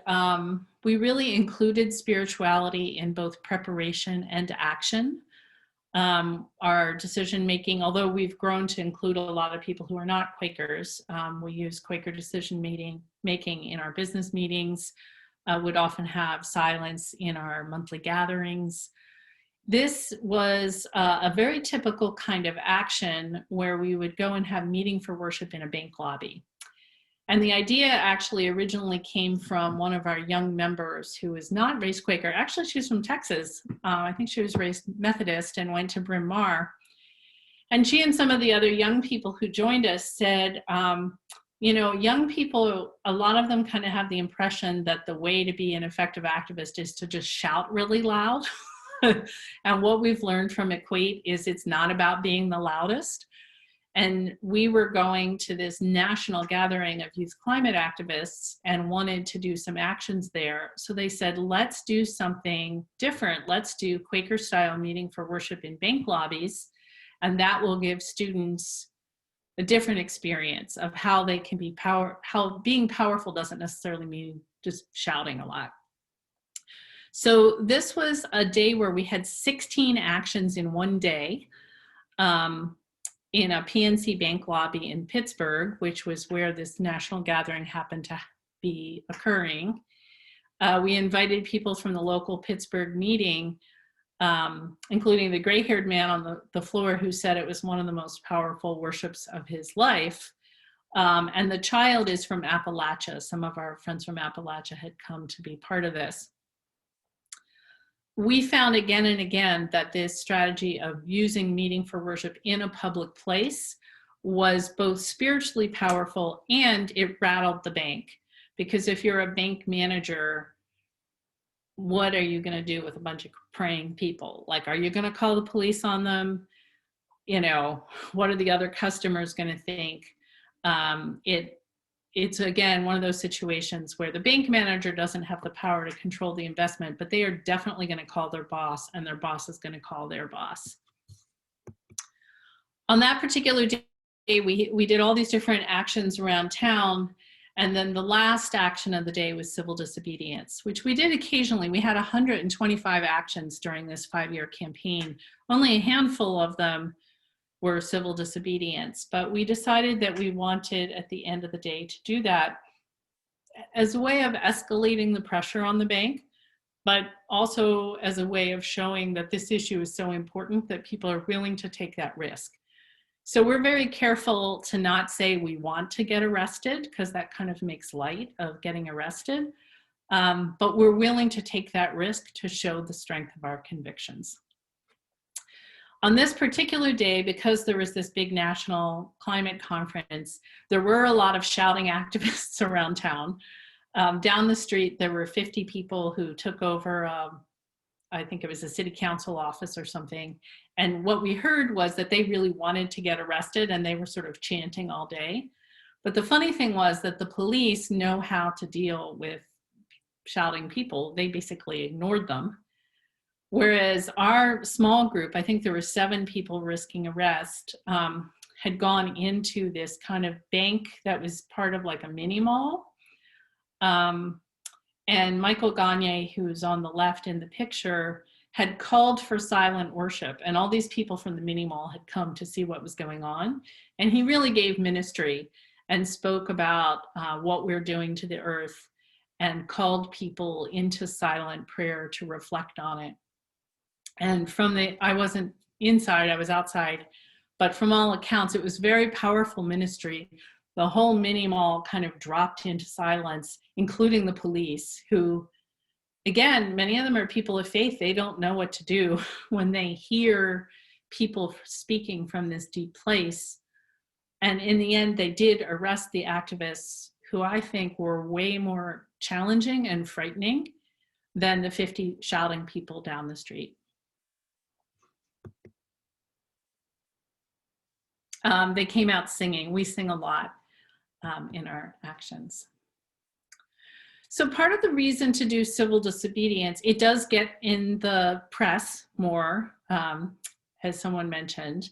we really included spirituality in both preparation and action. Our decision making, although we've grown to include a lot of people who are not Quakers, we use Quaker decision making in our business meetings, would often have silence in our monthly gatherings. This was a very typical kind of action where we would go and have meeting for worship in a bank lobby. And the idea actually originally came from one of our young members who was not raised Quaker. Actually, she's from Texas. I think she was raised Methodist and went to Bryn Mawr. And she and some of the other young people who joined us said, you know, young people, a lot of them kind of have the impression that the way to be an effective activist is to just shout really loud. And what we've learned from Equate is it's not about being the loudest. And we were going to this national gathering of youth climate activists and wanted to do some actions there. So they said, let's do something different. Let's do Quaker style meeting for worship in bank lobbies. And that will give students a different experience of how they can be how being powerful doesn't necessarily mean just shouting a lot. So this was a day where we had 16 actions in one day. In a PNC bank lobby in Pittsburgh, which was where this national gathering happened to be occurring. We invited people from the local Pittsburgh meeting, including the gray-haired man on the floor who said it was one of the most powerful worships of his life. And the child is from Appalachia. Some of our friends from Appalachia had come to be part of this. We found again and again that this strategy of using meeting for worship in a public place was both spiritually powerful and it rattled the bank. Because if you're a bank manager, what are you going to do with a bunch of praying people? Like, are you going to call the police on them? You know, what are the other customers going to think? It's again one of those situations where the bank manager doesn't have the power to control the investment, but they are definitely going to call their boss, and their boss is going to call their boss. On that particular day, we did all these different actions around town, and then the last action of the day was civil disobedience, which we did occasionally. We had 125 actions during this 5-year campaign. Only a handful of them were civil disobedience, but we decided that we wanted at the end of the day to do that as a way of escalating the pressure on the bank, but also as a way of showing that this issue is so important that people are willing to take that risk. So we're very careful to not say we want to get arrested, because that kind of makes light of getting arrested, but we're willing to take that risk to show the strength of our convictions. On this particular day, because there was this big national climate conference, there were a lot of shouting activists around town. Down the street, there were 50 people who took over, I think it was a city council office or something. And what we heard was that they really wanted to get arrested, and they were sort of chanting all day. But the funny thing was that the police know how to deal with shouting people. They basically ignored them. Whereas our small group, I think there were 7 people risking arrest, had gone into this kind of bank that was part of like a mini mall. And Michael Gagne, who's on the left in the picture, had called for silent worship. And all these people from the mini mall had come to see what was going on. And he really gave ministry and spoke about what we're doing to the earth and called people into silent prayer to reflect on it. And I wasn't inside, I was outside, but from all accounts, it was very powerful ministry. The whole mini mall kind of dropped into silence, including the police, who, again, many of them are people of faith. They don't know what to do when they hear people speaking from this deep place. And in the end, they did arrest the activists, who I think were way more challenging and frightening than the 50 shouting people down the street. They came out singing. We sing a lot in our actions. So part of the reason to do civil disobedience, it does get in the press more, as someone mentioned,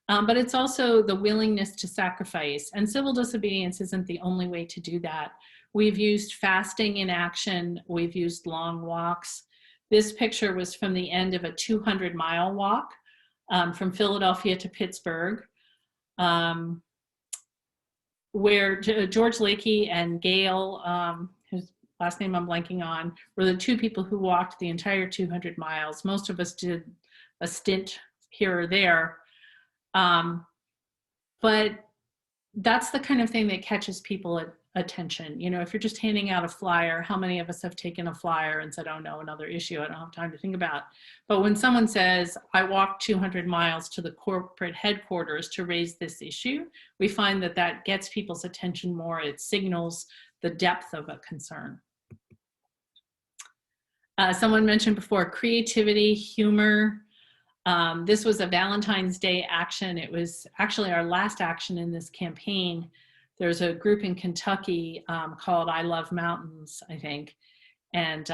but it's also the willingness to sacrifice. And civil disobedience isn't the only way to do that. We've used fasting in action. We've used long walks. This picture was from the end of a 200-mile walk from Philadelphia to Pittsburgh, where George Lakey and Gail, whose last name I'm blanking on, were the 2 people who walked the entire 200 miles. Most of us did a stint here or there. But that's the kind of thing that catches people attention. You know, if you're just handing out a flyer, how many of us have taken a flyer and said, oh no, another issue I don't have time to think about. But when someone says, I walked 200 miles to the corporate headquarters to raise this issue, we find that that gets people's attention more. It signals the depth of a concern. Someone mentioned before, creativity, humor. This was a Valentine's Day action. It was actually our last action in this campaign. There's a group in Kentucky called I Love Mountains, I think. And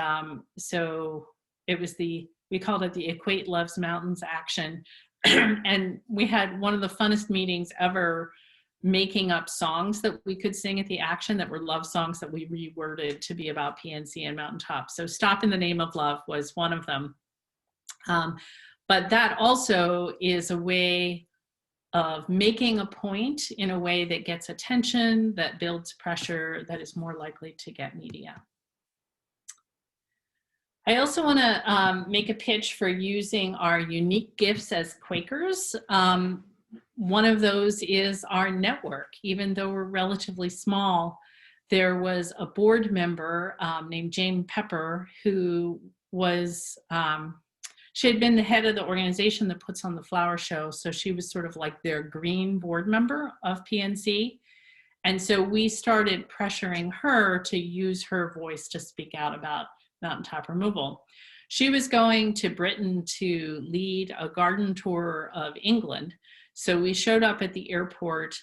so it was we called it the Equate Loves Mountains action. And we had one of the funnest meetings ever, making up songs that we could sing at the action that were love songs that we reworded to be about PNC and mountaintop. So Stop in the Name of Love was one of them. But that also is a way of making a point in a way that gets attention, that builds pressure, that is more likely to get media. I also want to make a pitch for using our unique gifts as Quakers. One of those is our network. Even though we're relatively small, there was a board member named Jane Pepper who was, she had been the head of the organization that puts on the flower show. So she was sort of like their green board member of PNC. And so we started pressuring her to use her voice to speak out about mountaintop removal. She was going to Britain to lead a garden tour of England. So we showed up at the airport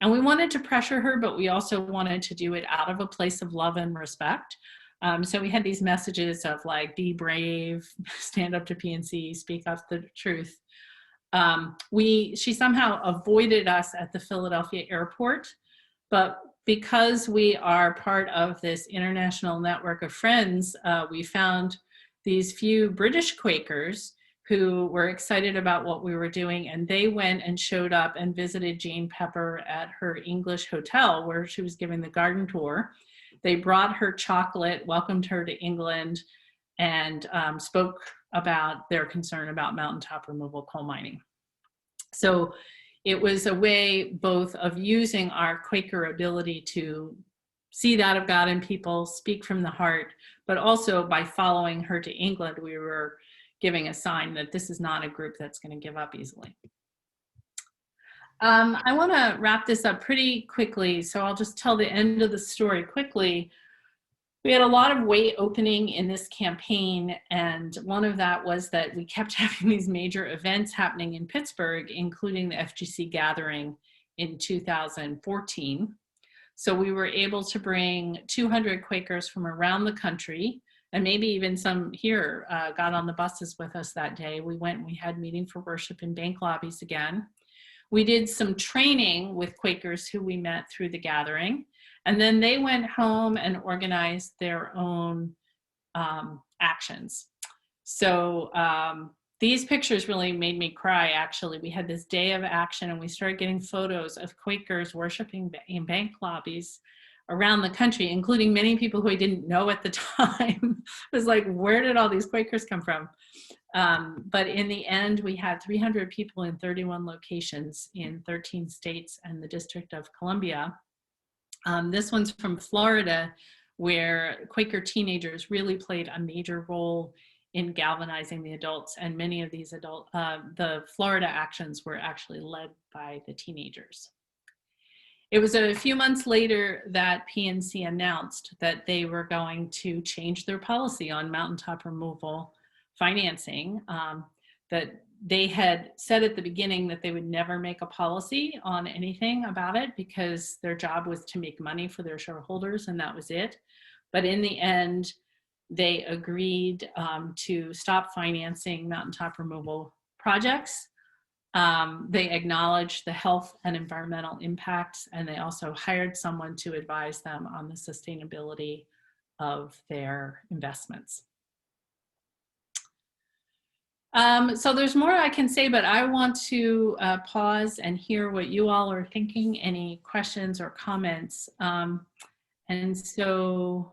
and we wanted to pressure her, but we also wanted to do it out of a place of love and respect. So we had these messages of like, be brave, stand up to PNC, speak up the truth. She somehow avoided us at the Philadelphia airport, but because we are part of this international network of friends, we found these few British Quakers who were excited about what we were doing, and they went and showed up and visited Jane Pepper at her English hotel where she was giving the garden tour. They brought her chocolate, welcomed her to England, and spoke about their concern about mountaintop removal coal mining. So it was a way both of using our Quaker ability to see that of God in people, speak from the heart, but also by following her to England, we were giving a sign that this is not a group that's going to give up easily. I want to wrap this up pretty quickly, so I'll just tell the end of the story quickly. We had a lot of way opening in this campaign, and one of that was that we kept having these major events happening in Pittsburgh, including the FGC gathering in 2014. So we were able to bring 200 Quakers from around the country and maybe even some here got on the buses with us that day. We went and we had meeting for worship in bank lobbies again. We did some training with Quakers who we met through the gathering, and then they went home and organized their own actions. So these pictures really made me cry, actually. We had this day of action, and we started getting photos of Quakers worshiping in bank lobbies around the country, including many people who I didn't know at the time. It was like, where did all these Quakers come from? But in the end, we had 300 people in 31 locations in 13 states and the District of Columbia. This one's from Florida, where Quaker teenagers really played a major role in galvanizing the adults, and many of these the Florida actions were actually led by the teenagers. It was a few months later that PNC announced that they were going to change their policy on mountaintop removal financing, that they had said at the beginning that they would never make a policy on anything about it because their job was to make money for their shareholders, and that was it. But in the end, they agreed to stop financing mountaintop removal projects. They acknowledged the health and environmental impacts, and they also hired someone to advise them on the sustainability of their investments. So there's more I can say, but I want to pause and hear what you all are thinking, any questions or comments. And so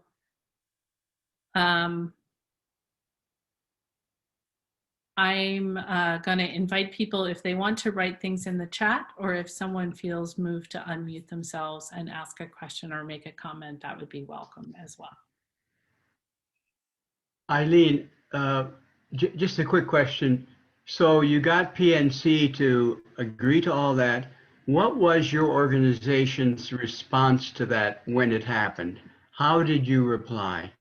I'm going to invite people, if they want to write things in the chat, or if someone feels moved to unmute themselves and ask a question or make a comment, that would be welcome as well. Eileen, just a quick question. So you got PNC to agree to all that. What was your organization's response to that when it happened? How did you reply?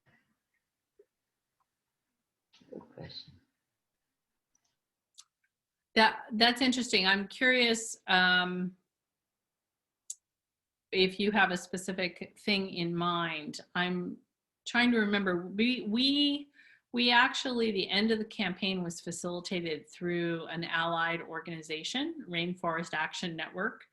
That's interesting. I'm curious if you have a specific thing in mind. I'm trying to remember. We actually, the end of the campaign was facilitated through an allied organization, Rainforest Action Network,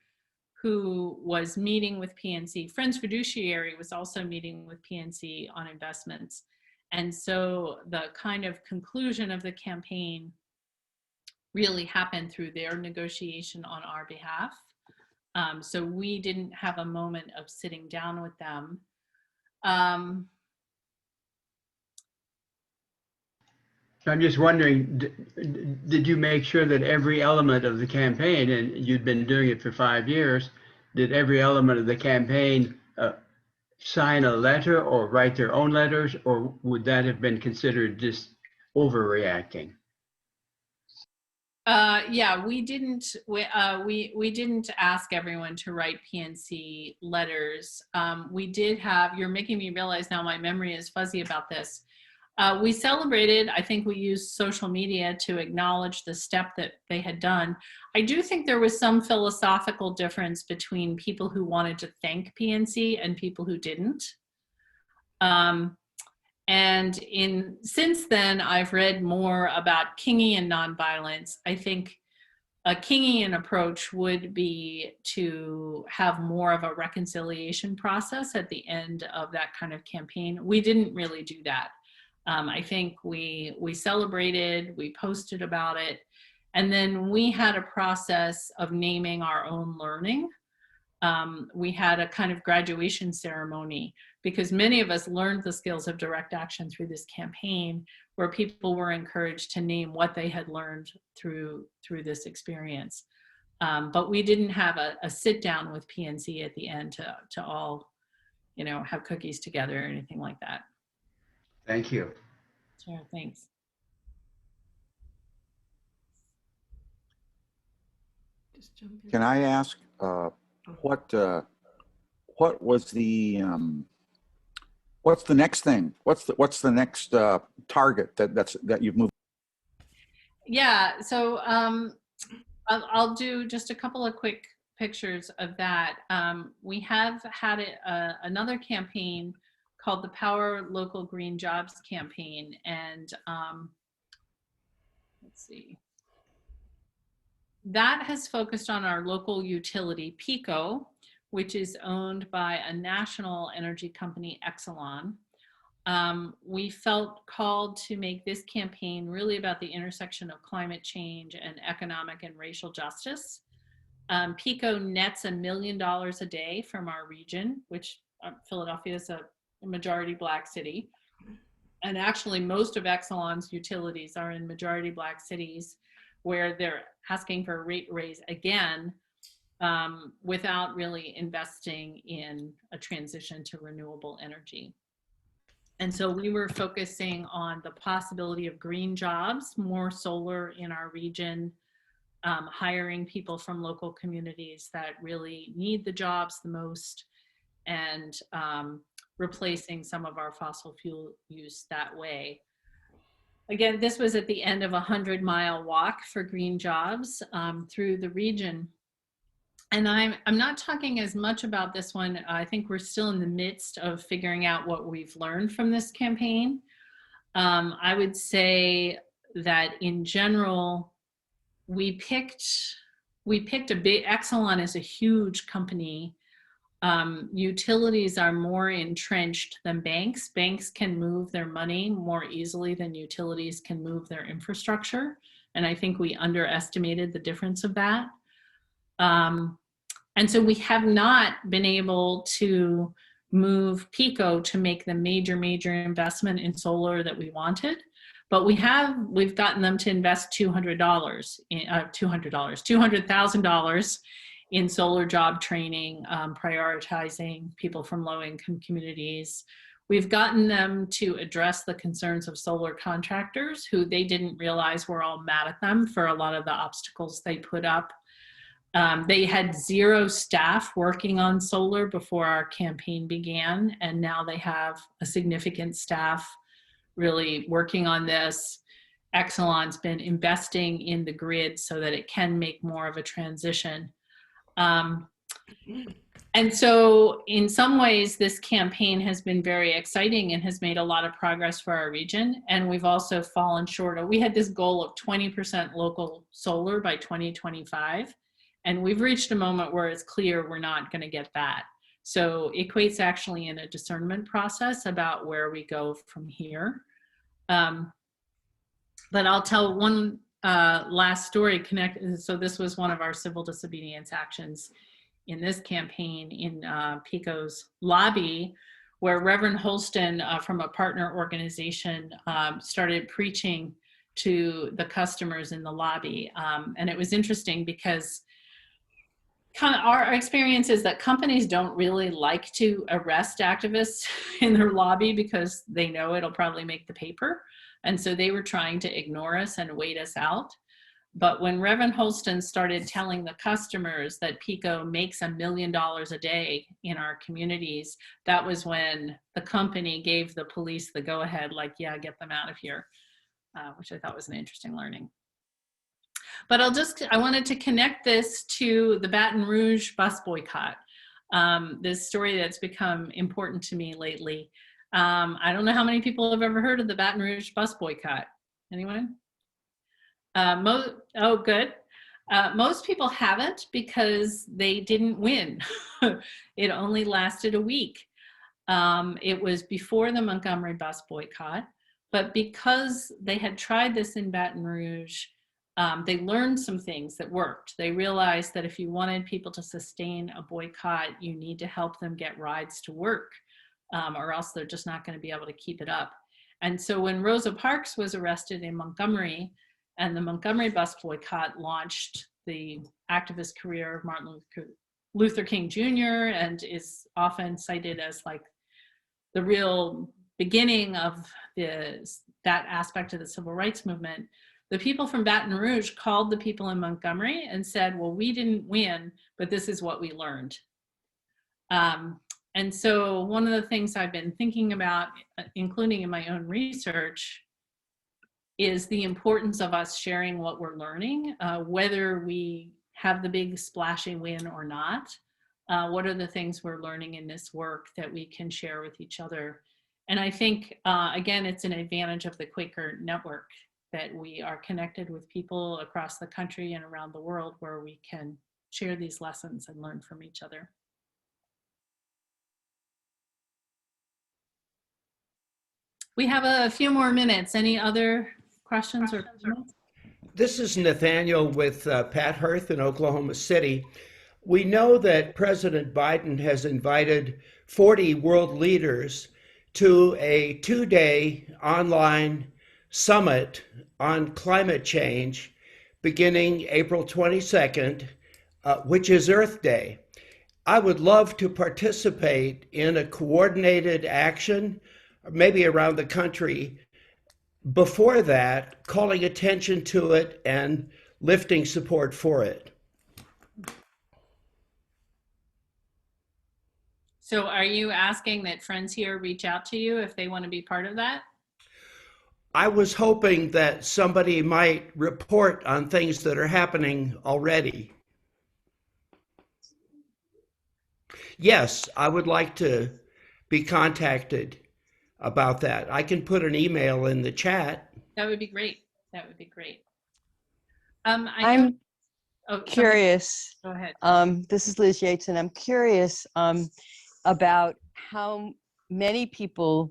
who was meeting with PNC. Friends Fiduciary was also meeting with PNC on investments. And so the kind of conclusion of the campaign really happened through their negotiation on our behalf. So we didn't have a moment of sitting down with them. I'm just wondering, did you make sure that every element of the campaign, and you'd been doing it for 5 years, did every element of the campaign sign a letter or write their own letters, or would that have been considered just overreacting? Yeah, we didn't ask everyone to write PNC letters. We did have, you're making me realize now my memory is fuzzy about this. We celebrated, I think we used social media to acknowledge the step that they had done. I do think there was some philosophical difference between people who wanted to thank PNC and people who didn't. And since then, I've read more about Kingian nonviolence. I think a Kingian approach would be to have more of a reconciliation process at the end of that kind of campaign. We didn't really do that. I think we celebrated, we posted about it, and then we had a process of naming our own learning. We had a kind of graduation ceremony because many of us learned the skills of direct action through this campaign, where people were encouraged to name what they had learned through this experience. But we didn't have a sit down with PNC at the end to all, have cookies together or anything like that. Thank you. Sure, thanks. Can I ask what was the what's the next thing? What's the next target that you've moved? Yeah, so I'll do just a couple of quick pictures of that. We have had another campaign called the Power Local Green Jobs campaign. And let's see. That has focused on our local utility, PECO, which is owned by a national energy company, Exelon. We felt called to make this campaign really about the intersection of climate change and economic and racial justice. PECO nets $1 million a day from our region, which Philadelphia is a majority Black city. And actually most of Exelon's utilities are in majority Black cities where they're asking for a rate raise again, without really investing in a transition to renewable energy. And so we were focusing on the possibility of green jobs, more solar in our region, hiring people from local communities that really need the jobs the most, and replacing some of our fossil fuel use that way. Again, this was at the end of a 100-mile walk for green jobs through the region. And I'm not talking as much about this one. I think we're still in the midst of figuring out what we've learned from this campaign. I would say that in general, we picked a big, Exelon is a huge company. Utilities are more entrenched than banks. Banks can move their money more easily than utilities can move their infrastructure. And I think we underestimated the difference of that. And so we have not been able to move PECO to make the major investment in solar that we wanted, but we've gotten them to invest $200,000 in solar job training, prioritizing people from low-income communities. We've gotten them to address the concerns of solar contractors who they didn't realize were all mad at them for a lot of the obstacles they put up. They had 0 staff working on solar before our campaign began, and now they have a significant staff really working on this. Exelon's been investing in the grid so that it can make more of a transition. And so in some ways, this campaign has been very exciting and has made a lot of progress for our region. And we've also fallen short of, we had this goal of 20% local solar by 2025. And we've reached a moment where it's clear we're not going to get that. So equates actually in a discernment process about where we go from here. But I'll tell one last story connected. So this was one of our civil disobedience actions in this campaign in PECO's lobby, where Reverend Holston from a partner organization started preaching to the customers in the lobby. And it was interesting because our experience is that companies don't really like to arrest activists in their lobby because they know it'll probably make the paper. And so they were trying to ignore us and wait us out. But when Reverend Holston started telling the customers that PECO makes $1 million a day in our communities, that was when the company gave the police the go-ahead, like, yeah, get them out of here, which I thought was an interesting learning. But I wanted to connect this to the Baton Rouge bus boycott, this story that's become important to me lately. I don't know how many people have ever heard of the Baton Rouge bus boycott. Anyone? Oh, good. Most people haven't because they didn't win. It only lasted a week. It was before the Montgomery bus boycott, but because they had tried this in Baton Rouge, they learned some things that worked. They realized that if you wanted people to sustain a boycott, you need to help them get rides to work, or else they're just not going to be able to keep it up. And so when Rosa Parks was arrested in Montgomery, and the Montgomery bus boycott launched the activist career of Martin Luther King Jr. and is often cited as like the real beginning of that aspect of the civil rights movement. The people from Baton Rouge called the people in Montgomery and said, well, we didn't win, but this is what we learned. And so one of the things I've been thinking about, including in my own research, is the importance of us sharing what we're learning, whether we have the big splashy win or not. What are the things we're learning in this work that we can share with each other And I think, again, it's an advantage of the Quaker network that we are connected with people across the country and around the world where we can share these lessons and learn from each other. We have a few more minutes. Any other questions or comments? This is Nathaniel with Pat Hirth in Oklahoma City. We know that President Biden has invited 40 world leaders to a 2-day online summit on climate change beginning April 22nd, which is Earth Day. I would love to participate in a coordinated action, maybe around the country, before that, calling attention to it and lifting support for it. So are you asking that friends here reach out to you if they want to be part of that? I was hoping that somebody might report on things that are happening already. Yes, I would like to be contacted about that. I can put an email in the chat. That would be great. That would be great. I'm curious. Go ahead. This is Liz Yates, and I'm curious about how many people,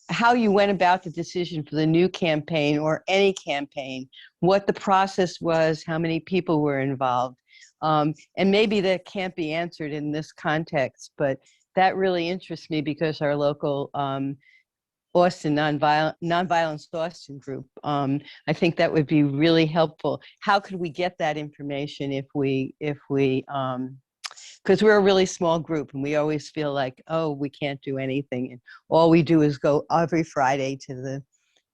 how you went about the decision for the new campaign or any campaign, what the process was, how many people were involved. And maybe that can't be answered in this context, but that really interests me because our local Austin Nonviolence Austin group, I think that would be really helpful. How could we get that information if we because we're a really small group and we always feel like, oh, we can't do anything, and all we do is go every Friday to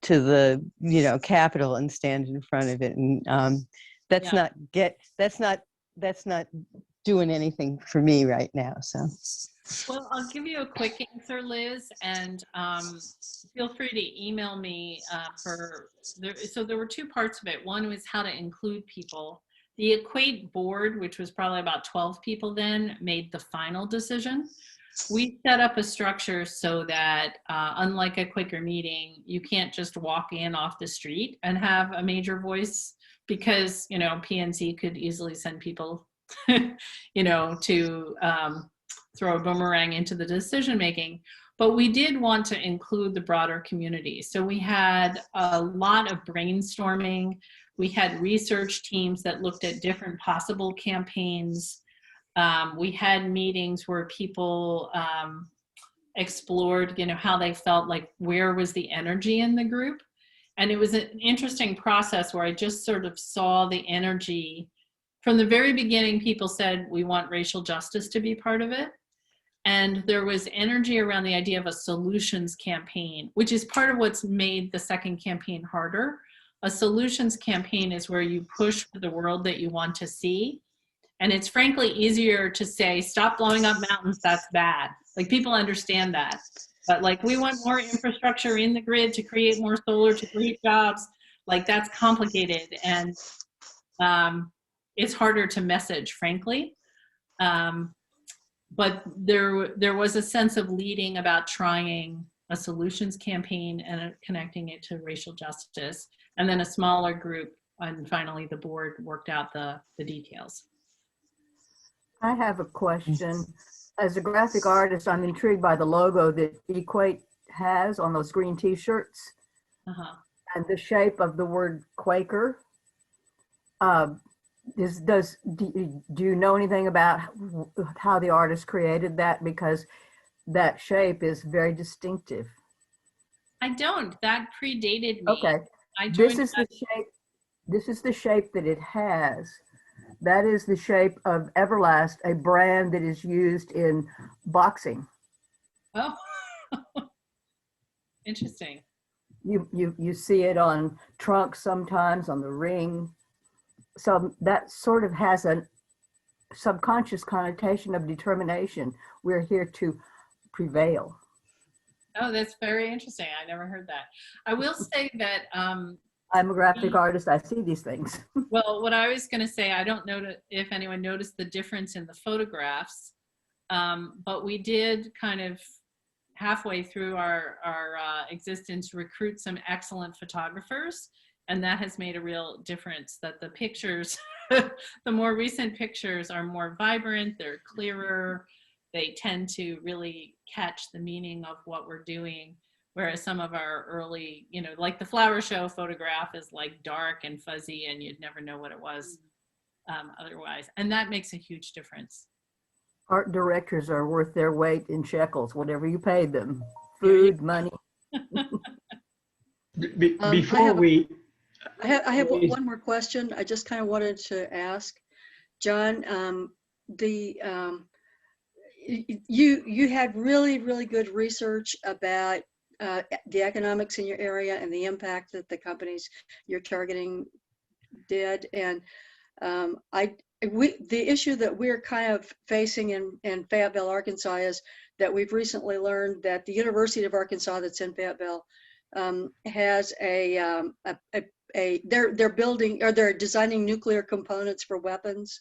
the Capitol and stand in front of it, and that's not doing anything for me right now. So. Well, I'll give you a quick answer, Liz, and feel free to email me so there were two parts of it. One was how to include people. The Equate board, which was probably about 12 people then, made the final decision. We set up a structure so that, unlike a Quaker meeting, you can't just walk in off the street and have a major voice, because, PNC could easily send people, to throw a boomerang into the decision making. But we did want to include the broader community. So we had a lot of brainstorming. We had research teams that looked at different possible campaigns. We had meetings where people explored, how they felt, like where was the energy in the group. And it was an interesting process where I just sort of saw the energy. From the very beginning, people said, we want racial justice to be part of it. And there was energy around the idea of a solutions campaign, which is part of what's made the second campaign harder. A solutions campaign is where you push for the world that you want to see. And it's frankly easier to say, stop blowing up mountains, that's bad. Like, people understand that. But like, we want more infrastructure in the grid to create more solar, to create jobs. Like, that's complicated. And it's harder to message, frankly. But there was a sense of leading about trying a solutions campaign and connecting it to racial justice. And then a smaller group, and finally the board worked out the details. I have a question. As a graphic artist, I'm intrigued by the logo that Equate has on those green t-shirts and the shape of the word Quaker. Do you know anything about how the artist created that? Because that shape is very distinctive. I don't. That predated me. Okay. This is the shape that it has. That is the shape of Everlast, a brand that is used in boxing. Oh, interesting. You see it on trunks sometimes, on the ring. So that sort of has a subconscious connotation of determination. We're here to prevail. Oh, that's very interesting. I never heard that. I will say that I'm a graphic artist. I see these things. Well, what I was going to say, I don't know if anyone noticed the difference in the photographs, but we did kind of halfway through our existence, recruit some excellent photographers. And that has made a real difference, that the pictures, the more recent pictures are more vibrant, they're clearer, they tend to really catch the meaning of what we're doing. Whereas some of our early, you know, like the flower show photograph is like dark and fuzzy and you'd never know what it was otherwise. And that makes a huge difference. Art directors are worth their weight in shekels, whatever you paid them. Food, money. I have one more question. I just kind of wanted to ask, John. You had really good research about the economics in your area and the impact that the companies you're targeting did, and the issue that we're kind of facing in Fayetteville, Arkansas, is that we've recently learned that the University of Arkansas, that's in Fayetteville, has they're building, or they're designing nuclear components for weapons.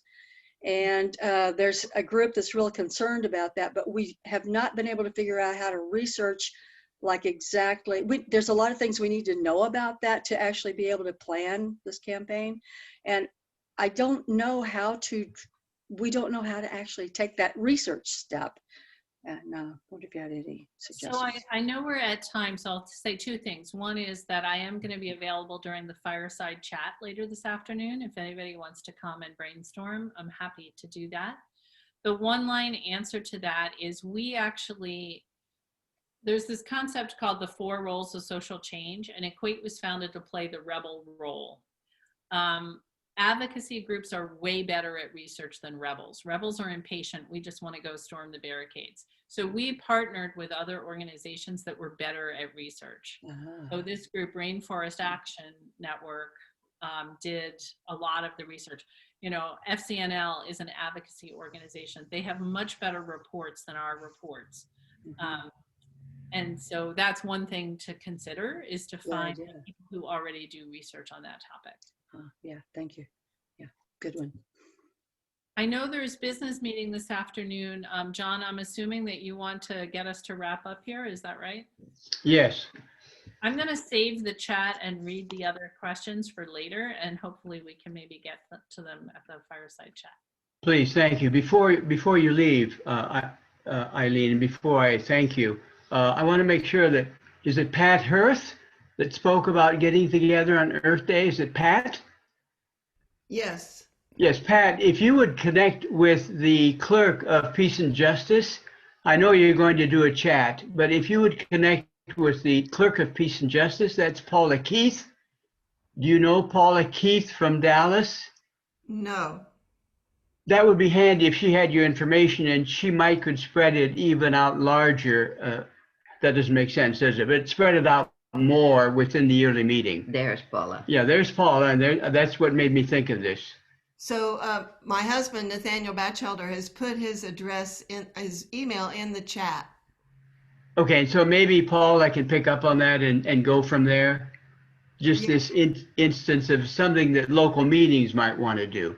And there's a group that's real concerned about that, but we have not been able to figure out how to research, like exactly, there's a lot of things we need to know about that to actually be able to plan this campaign. And I don't know we don't know how to actually take that research step. And I wonder if you had any suggestions. So I know we're at time, so I'll say two things. One is that I am going to be available during the fireside chat later this afternoon. If anybody wants to come and brainstorm, I'm happy to do that. The one-line answer to that is there's this concept called the 4 roles of social change, and Equate was founded to play the rebel role. Advocacy groups are way better at research than rebels. Rebels are impatient. We just want to go storm the barricades. So we partnered with other organizations that were better at research. So this group, Rainforest Action Network, did a lot of the research. You know, FCNL is an advocacy organization. They have much better reports than our reports. And so that's one thing to consider, is to find people who already do research on that topic. Yeah, thank you. Yeah, good one. I know there's business meeting this afternoon. John, I'm assuming that you want to get us to wrap up here. Is that right? Yes. I'm going to save the chat and read the other questions for later, and hopefully we can maybe get to them at the fireside chat. Please, thank you. Before you leave, Eileen, and before I thank you, I want to make sure that, is it Pat Hirth that spoke about getting together on Earth Day? Is it Pat? Yes. Yes, Pat, if you would connect with the clerk of Peace and Justice, I know you're going to do a chat, but if you would connect with the clerk of Peace and Justice, that's Paula Keith. Do you know Paula Keith from Dallas? No. That would be handy if she had your information, and she might could spread it even out larger. That doesn't make sense, does it? But spread it out more within the yearly meeting. There's Paula. Yeah, there's Paula, and that's what made me think of this. So my husband, Nathaniel Batchelder, has put his address in his email in the chat. Okay, so maybe Paula can pick up on that and go from there. Just this instance of something that local meetings might want to do.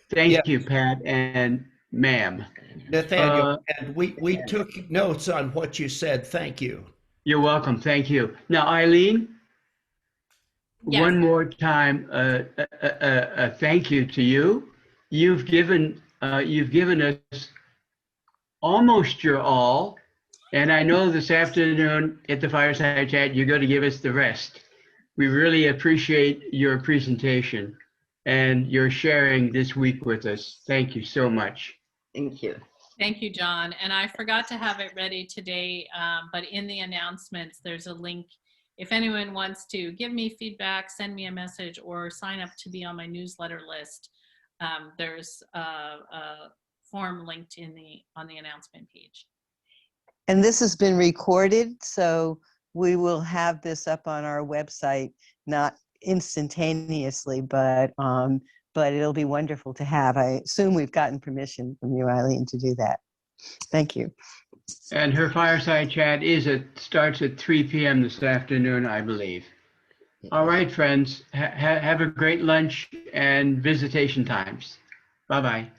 Thank you, Pat and ma'am. Nathaniel, and we took notes on what you said. Thank you. You're welcome. Thank you. Now, Eileen, one more time, thank you to you. You've given us almost your all, and I know this afternoon at the fireside chat you're going to give us the rest. We really appreciate your presentation and your sharing this week with us. Thank you so much. Thank you. Thank you, John. And I forgot to have it ready today, but in the announcements, there's a link. If anyone wants to give me feedback, send me a message, or sign up to be on my newsletter list, there's a form linked on the announcement page. And this has been recorded, so we will have this up on our website, not instantaneously, but it'll be wonderful to have. I assume we've gotten permission from you, Eileen, to do that. Thank you. And her fireside chat starts at 3 p.m. this afternoon, I believe. All right, friends, have a great lunch and visitation times. Bye-bye.